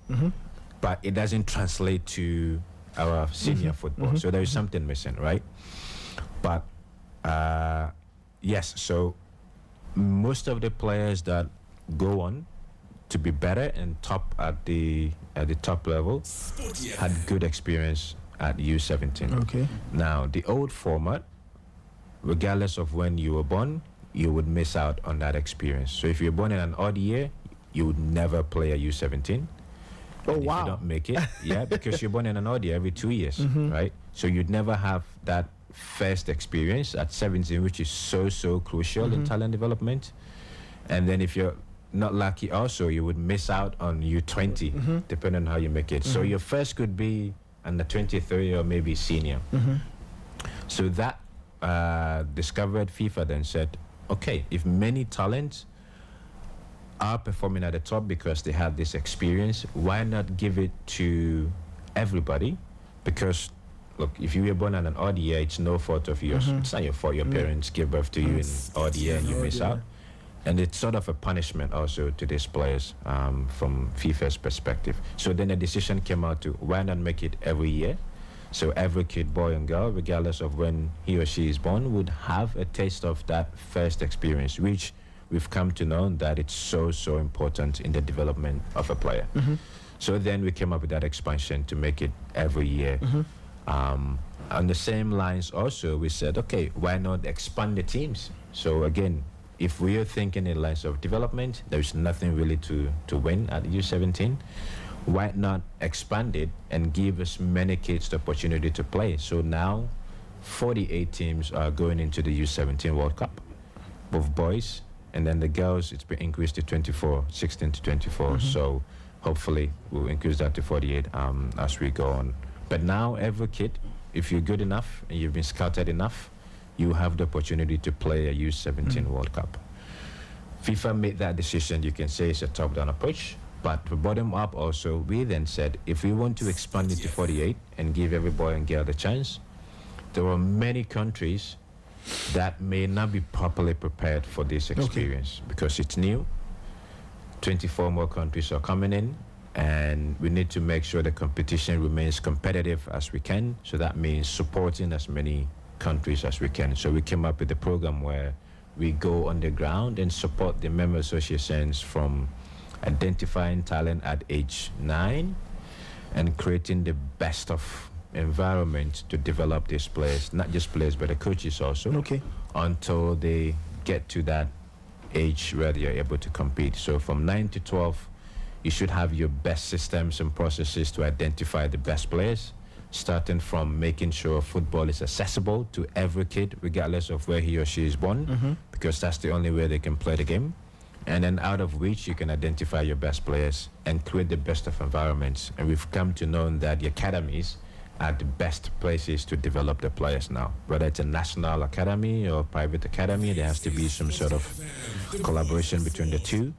but it doesn't translate to our senior football. So there is something missing, right? But yes, so most of the players that go on to be better and top at the top level had good experience at U17. Okay. Now, the old format, regardless of when you were born, you would miss out on that experience. So if you're born in an odd year, you would never play a U17. Oh, And if wow. you don't make it, yeah, because you're born in an odd year every 2 years, right? So you'd never have that first experience at 17, which is so crucial in talent development. And then if you're not lucky also, you would miss out on U20, depending on how you make it. So your first could be under 23 or maybe senior. So that discovered FIFA then said, okay, if many talents are performing at the top because they have this experience, why not give it to everybody? Because look, if you were born in an odd year, it's no fault of yours. It's not your fault. Your parents give birth to you in odd year and you miss out. And it's sort of a punishment also to these players from FIFA's perspective. So then a decision came out to why not make it every year? So every kid, boy and girl, regardless of when he or she is born, would have a taste of that first experience, which we've come to know that it's so important in the development of a player. So then we came up with that expansion to make it every year. On the same lines also, we said, okay, why not expand the teams? So again, if we are thinking in lines of development, there's nothing really to win at U17. Why not expand it and give as many kids the opportunity to play? So now 48 teams are going into the U17 World Cup, both boys, and then the girls, it's been increased to 24, 16 to 24. So hopefully we'll increase that to 48 as we go on. But now every kid, if you're good enough and you've been scouted enough, you have the opportunity to play a U17 World Cup. FIFA made that decision. You can say it's a top-down approach, but for bottom-up also, we then said, if we want to expand it to 48 and give every boy and girl the chance, there are many countries that may not be properly prepared for this experience because it's new. 24 more countries are coming in, and we need to make sure the competition remains competitive as we can. So that means supporting as many countries as we can. So we came up with a program where we go on the ground and support the member associations from identifying talent at age 9 and creating the best of environment to develop these players, not just players but the coaches also, until they get to that age where they are able to compete. So from 9 to 12, you should have your best systems and processes to identify the best players, starting from making sure football is accessible to every kid, regardless of where he or she is born, because that's the only way they can play the game. And then out of which you can identify your best players and create the best of environments. And we've come to know that the academies are the best places to develop the players now. Whether it's a national academy or private academy, there has to be some sort of collaboration between the two.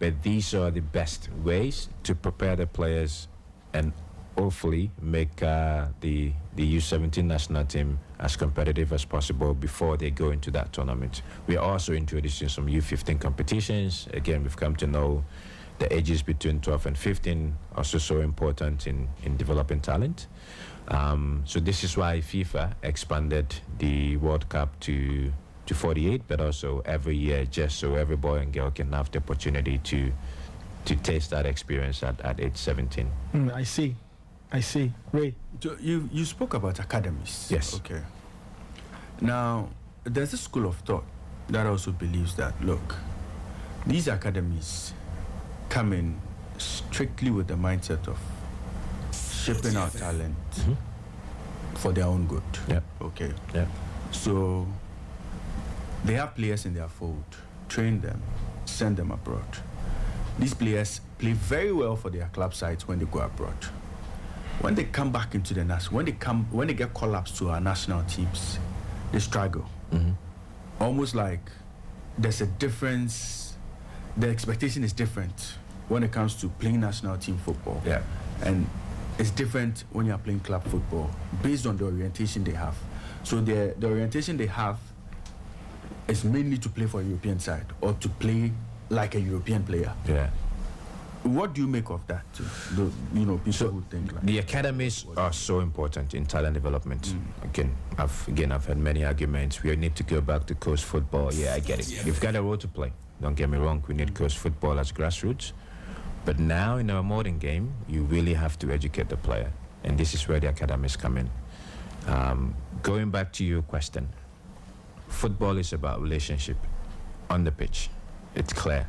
But these are the best ways to prepare the players and hopefully make the U17 national team as competitive as possible before they go into that tournament. We are also introducing some U15 competitions. Again, we've come to know the ages between 12 and 15 are also so important in developing talent. So this is why FIFA expanded the World Cup to 48, but also every year, just so every boy and girl can have the opportunity to taste that experience at age 17. I see. Ray? So you spoke about academies. Yes. Okay. Now, there's a school of thought that also believes that, look, these academies come in strictly with the mindset of shaping our talent for their own good. Yeah. Okay. Yeah. So they have players in their fold, train them, send them abroad. These players play very well for their club sides when they go abroad. When they come back into the national, when they get call-ups to our national teams, they struggle. Almost like there's a difference. The expectation is different when it comes to playing national team football. Yeah. And it's different when you're playing club football based on the orientation they have. So the orientation they have is mainly to play for a European side or to play like a European player. Yeah. What do you make of that? People who think like the academies are so important in talent development. I've had many arguments. We need to go back to coast football. Yeah, I get it. You've got a role to play. Don't get me wrong. We need coast football as grassroots. But now in our modern game, you really have to educate the player, and this is where the academies come in. Going back to your question, football is about relationship on the pitch. It's clear.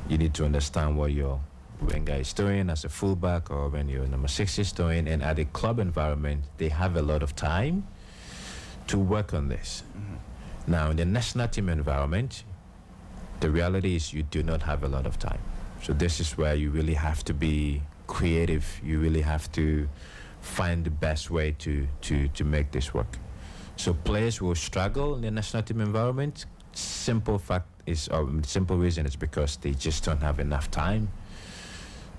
You need to understand what your winger is doing as a fullback or when your number 6 is doing. And at the club environment, they have a lot of time to work on this. Now, in the national team environment, the reality is you do not have a lot of time. So this is where you really have to be creative. You really have to find the best way to make this work. So players will struggle in the national team environment. Simple reason is because they just don't have enough time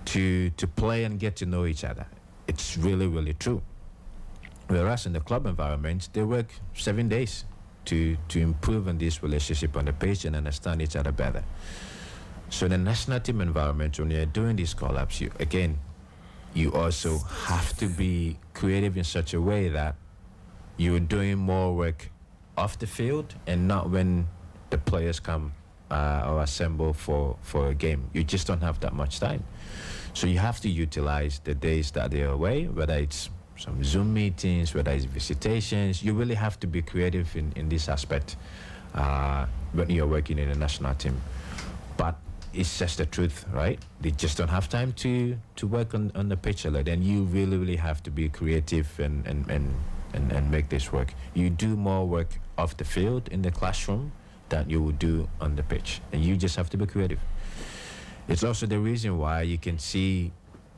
to play and get to know each other. It's really, really true. Whereas in the club environment, they work 7 days to improve on this relationship on the pitch and understand each other better. So in the national team environment, when you're doing these call-ups, you also have to be creative in such a way that you're doing more work off the field and not when the players come or assemble for a game. You just don't have that much time. So you have to utilize the days that they're away, whether it's some Zoom meetings, whether it's visitations. You really have to be creative in this aspect when you're working in a national team. But it's just the truth, right? They just don't have time to work on the pitch a lot. And you really, really have to be creative and make this work. You do more work off the field in the classroom that you will do on the pitch, and you just have to be creative. It's also the reason why you can see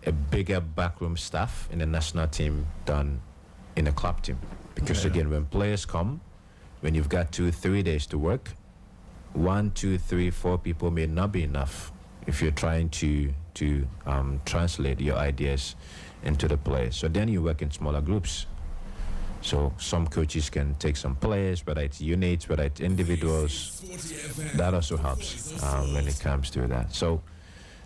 a bigger backroom staff in the national team than in a club team, because again, when players come, when you've got 2-3 days to work, 1, 2, 3, 4 people may not be enough if you're trying to translate your ideas into the players. So then you work in smaller groups. So some coaches can take some players, whether it's units, whether it's individuals. That also helps when it comes to that. So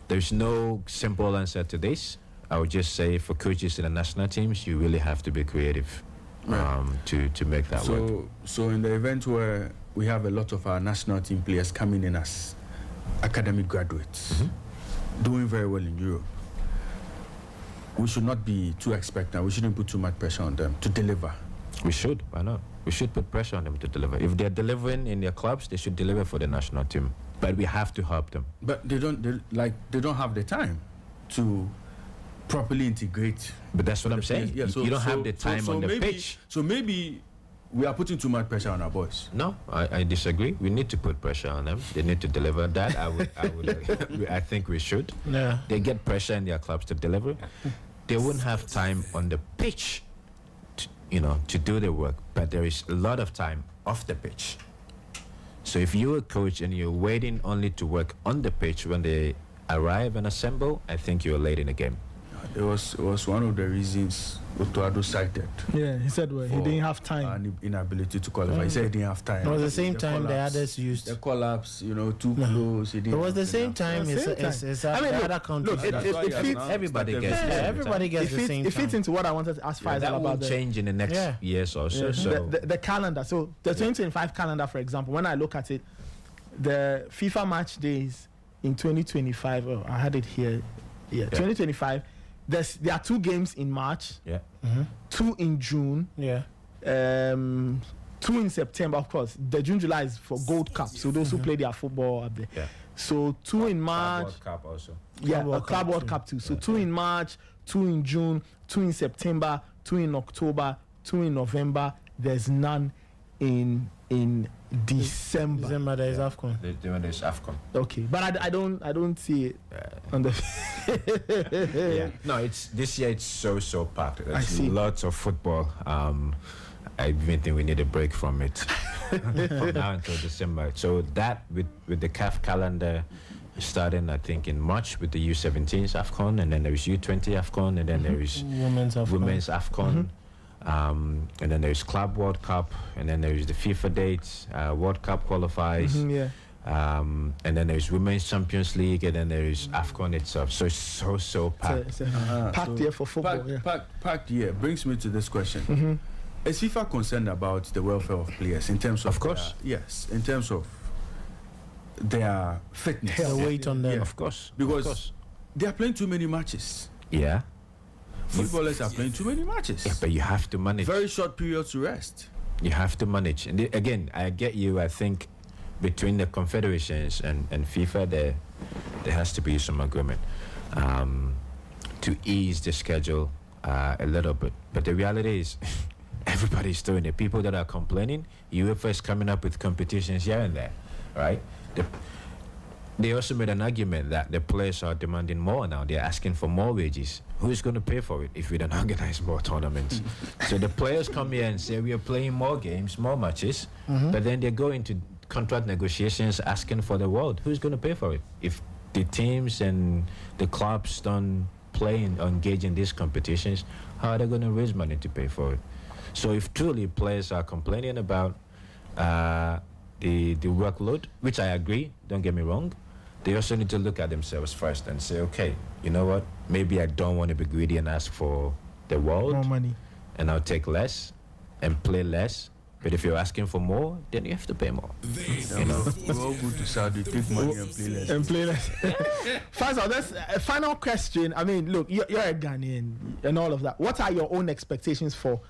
there's no simple answer to this. I would just say for coaches in the national teams, you really have to be creative to make that work. So in the event where we have a lot of our national team players coming in as academic graduates, doing very well in Europe, we should not be too expectant. We shouldn't put too much pressure on them to deliver. We should. Why not? We should put pressure on them to deliver. If they're delivering in their clubs, they should deliver for the national team. But we have to help them. But they don't have the time to properly integrate. But that's what I'm saying. Yeah, You don't have the time on the pitch. So maybe we are putting too much pressure on our boys. No, I disagree. We need to put pressure on them. They need to deliver. That I think we should. Yeah. They get pressure in their clubs to deliver. They wouldn't have time on the pitch, to do the work. But there is a lot of time off the pitch. So if you're a coach and you're waiting only to work on the pitch when they arrive and assemble, I think you're late in the game. It was one of the reasons Otuado cited. Yeah, he said he didn't have time. An inability to qualify. He said he didn't have time. It was the same time the collapse, others used. the collapse, too close. It was the same time as other countries. It fits. Everybody gets the same everybody time. gets the same It fits time. into what I wanted to ask Faisal That will about change in the next years or so. So the calendar. So the 2025 calendar, for example, when I look at it, the FIFA match days in 2025. Oh, I had it here. Yeah, 2025. There are 2 games in March. yeah. 2 in June. Yeah. 2 in September, of course. The June, July is for Gold Cup. So those who play their football up there. Yeah. So 2 in March. World Cup also. Yeah, World Club Cup World too. Cup too. So 2 in March, 2 in June, 2 in September, 2 in October, 2 in November. There's none in December. December there is AFCON. There's AFCON. Okay, but I don't see it on the. Yeah. No, this year it's so packed. There's see. lots of football. I even think we need a break from it from now until December. So that with the CAF calendar starting, I think in March with the U17s AFCON, and then there is U20 AFCON, and then there is Women's AFCON. And then there's Club World Cup, and then there's the FIFA dates, World Cup qualifiers, and then there's Women's Champions League, and then there is AFCON itself. So it's so packed. It's a packed year for football. Packed year brings me to this question. Is FIFA concerned about the welfare of players in terms of course. in terms of their fitness, The weight on them. Yeah. Of course. Because they are playing too many matches. Yeah. Footballers are playing too many matches. Yeah, but you have to manage. Very short periods to rest. You have to manage. And again, I get you. I think between the confederations and FIFA, there has to be some agreement to ease the schedule a little bit. But the reality is, everybody's doing it. People that are complaining, UEFA is coming up with competitions here and there, right? They also made an argument that the players are demanding more now. They're asking for more wages. Who's going to pay for it if we don't organize more tournaments? So the players come here and say we are playing more games, more matches, but then they go into contract negotiations asking for the world. Who's going to pay for it? If the teams and the clubs don't play and engage in these competitions, how are they going to raise money to pay for it? So if truly players are complaining about the workload, which I agree, don't get me wrong, they also need to look at themselves first and say, okay, you know what? Maybe I don't want to be greedy and ask for the world, More money. and I'll take less and play less. But if you're asking for more, then you have to pay more. You know, we all go to Saudi, take money and play less. And play less. Faisal, that's a final question. I mean, look, you're a Ghanaian and all of that. What are your own expectations for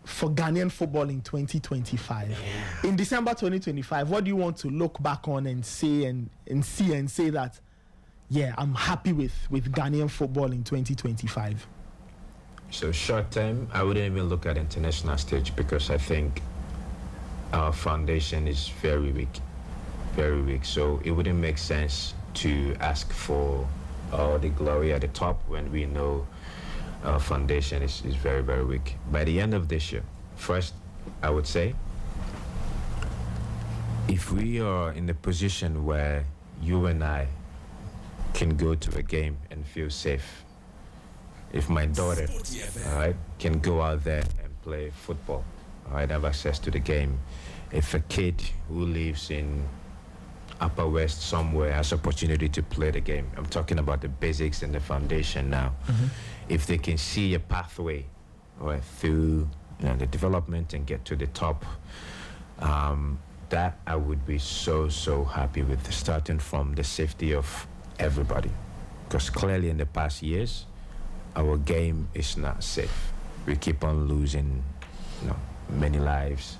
Ghanaian football in 2025? In December 2025, what do you want to look back on and say and see and say that, yeah, I'm happy with Ghanaian football in 2025? So short term, I wouldn't even look at international stage because I think our foundation is very weak, very weak. So it wouldn't make sense to ask for all the glory at the top when we know our foundation is very, very weak. By the end of this year, first, I would say, if we are in a position where you and I can go to a game and feel safe, if my daughter, all right, can go out there and play football, right? Have access to the game. If a kid who lives in Upper West somewhere has opportunity to play the game, I'm talking about the basics and the foundation now. If they can see a pathway, right, through the development and get to the top, that I would be so happy with, starting from the safety of everybody. Because clearly in the past years, our game is not safe. We keep on losing, many lives.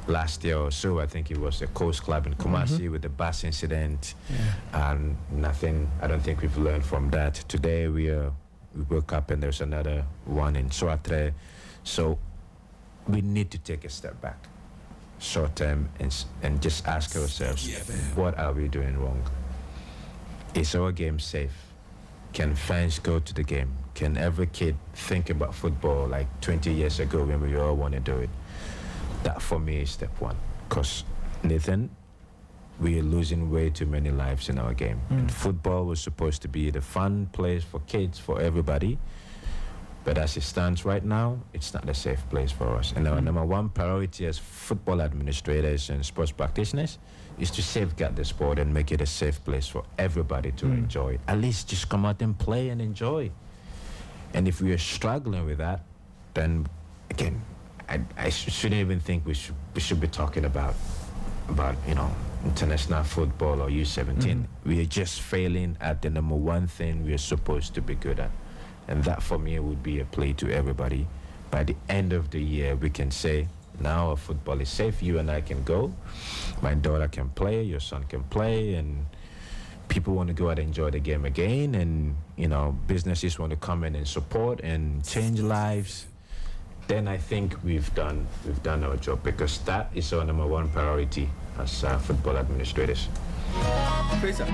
Last year or so, I think it was a Coast Club in Kumasi with the bus incident, and nothing. I don't think we've learned from that. Today we woke up and there's another one in Soatre. So we need to take a step back, short term, and just ask ourselves, what are we doing wrong? Is our game safe? Can fans go to the game? Can every kid think about football like 20 years ago when we all want to do it? That for me is step one. Because, Nathan, we are losing way too many lives in our game. And football was supposed to be the fun place for kids, for everybody. But as it stands right now, it's not a safe place for us. And our number one priority as football administrators and sports practitioners is to safeguard the sport and make it a safe place for everybody to enjoy. At least just come out and play and enjoy. And if we are struggling with that, then again, I shouldn't even think we should be talking about international football or U17. We are just failing at the number one thing we are supposed to be good at. And that for me would be a plea to everybody. By the end of the year, we can say, now our football is safe. You and I can go. My daughter can play. Your son can play. And people want to go out and enjoy the game again. And, businesses want to come in and support and change lives. Then I think we've done our job, because that is our number one priority as football administrators. Faisal,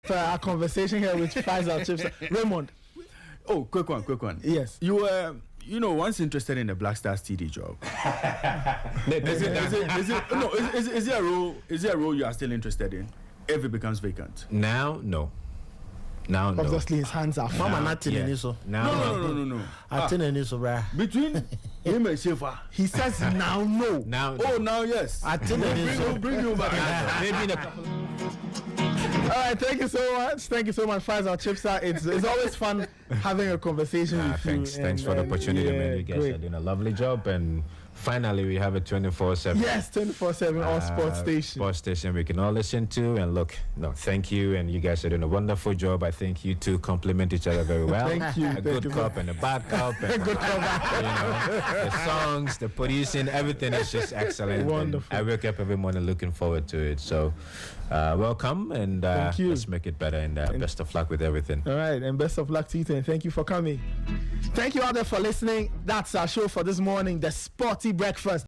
Our conversation here with Faisal Chibsah. Raymond. Oh, quick one. Yes. You were, once interested in the Black Stars TD job. Is there a role you are still interested in if it becomes vacant? Now, no. Now, no. Obviously, his hands are full. Mama not in so. No. I think in so, bruh. Between him and Shefa. He says now no. Now, Now yes. I think Bring you back. maybe in a couple. All right, thank you so much. Thank you so much, Faisal Chibsah. It's always fun having a conversation with thanks. you. Thanks for the opportunity, man. You guys great. are doing a lovely job, and finally we have a 24/7. Yes, 24/7 all sports station. Sports station we can all listen to. And look, thank you, and you guys are doing a wonderful job. I think you two complement each other very well. Thank you. A good cup and a bad cup. And, Good comeback. the songs, the producing, everything is just excellent. Wonderful. And I wake up every morning looking forward to it. So, welcome, and Thank you. let's make it better. And best of luck with everything. All right, and best of luck to you, and thank you for coming. Thank you all there for listening. That's our show for this morning, the Sporty Breakfast.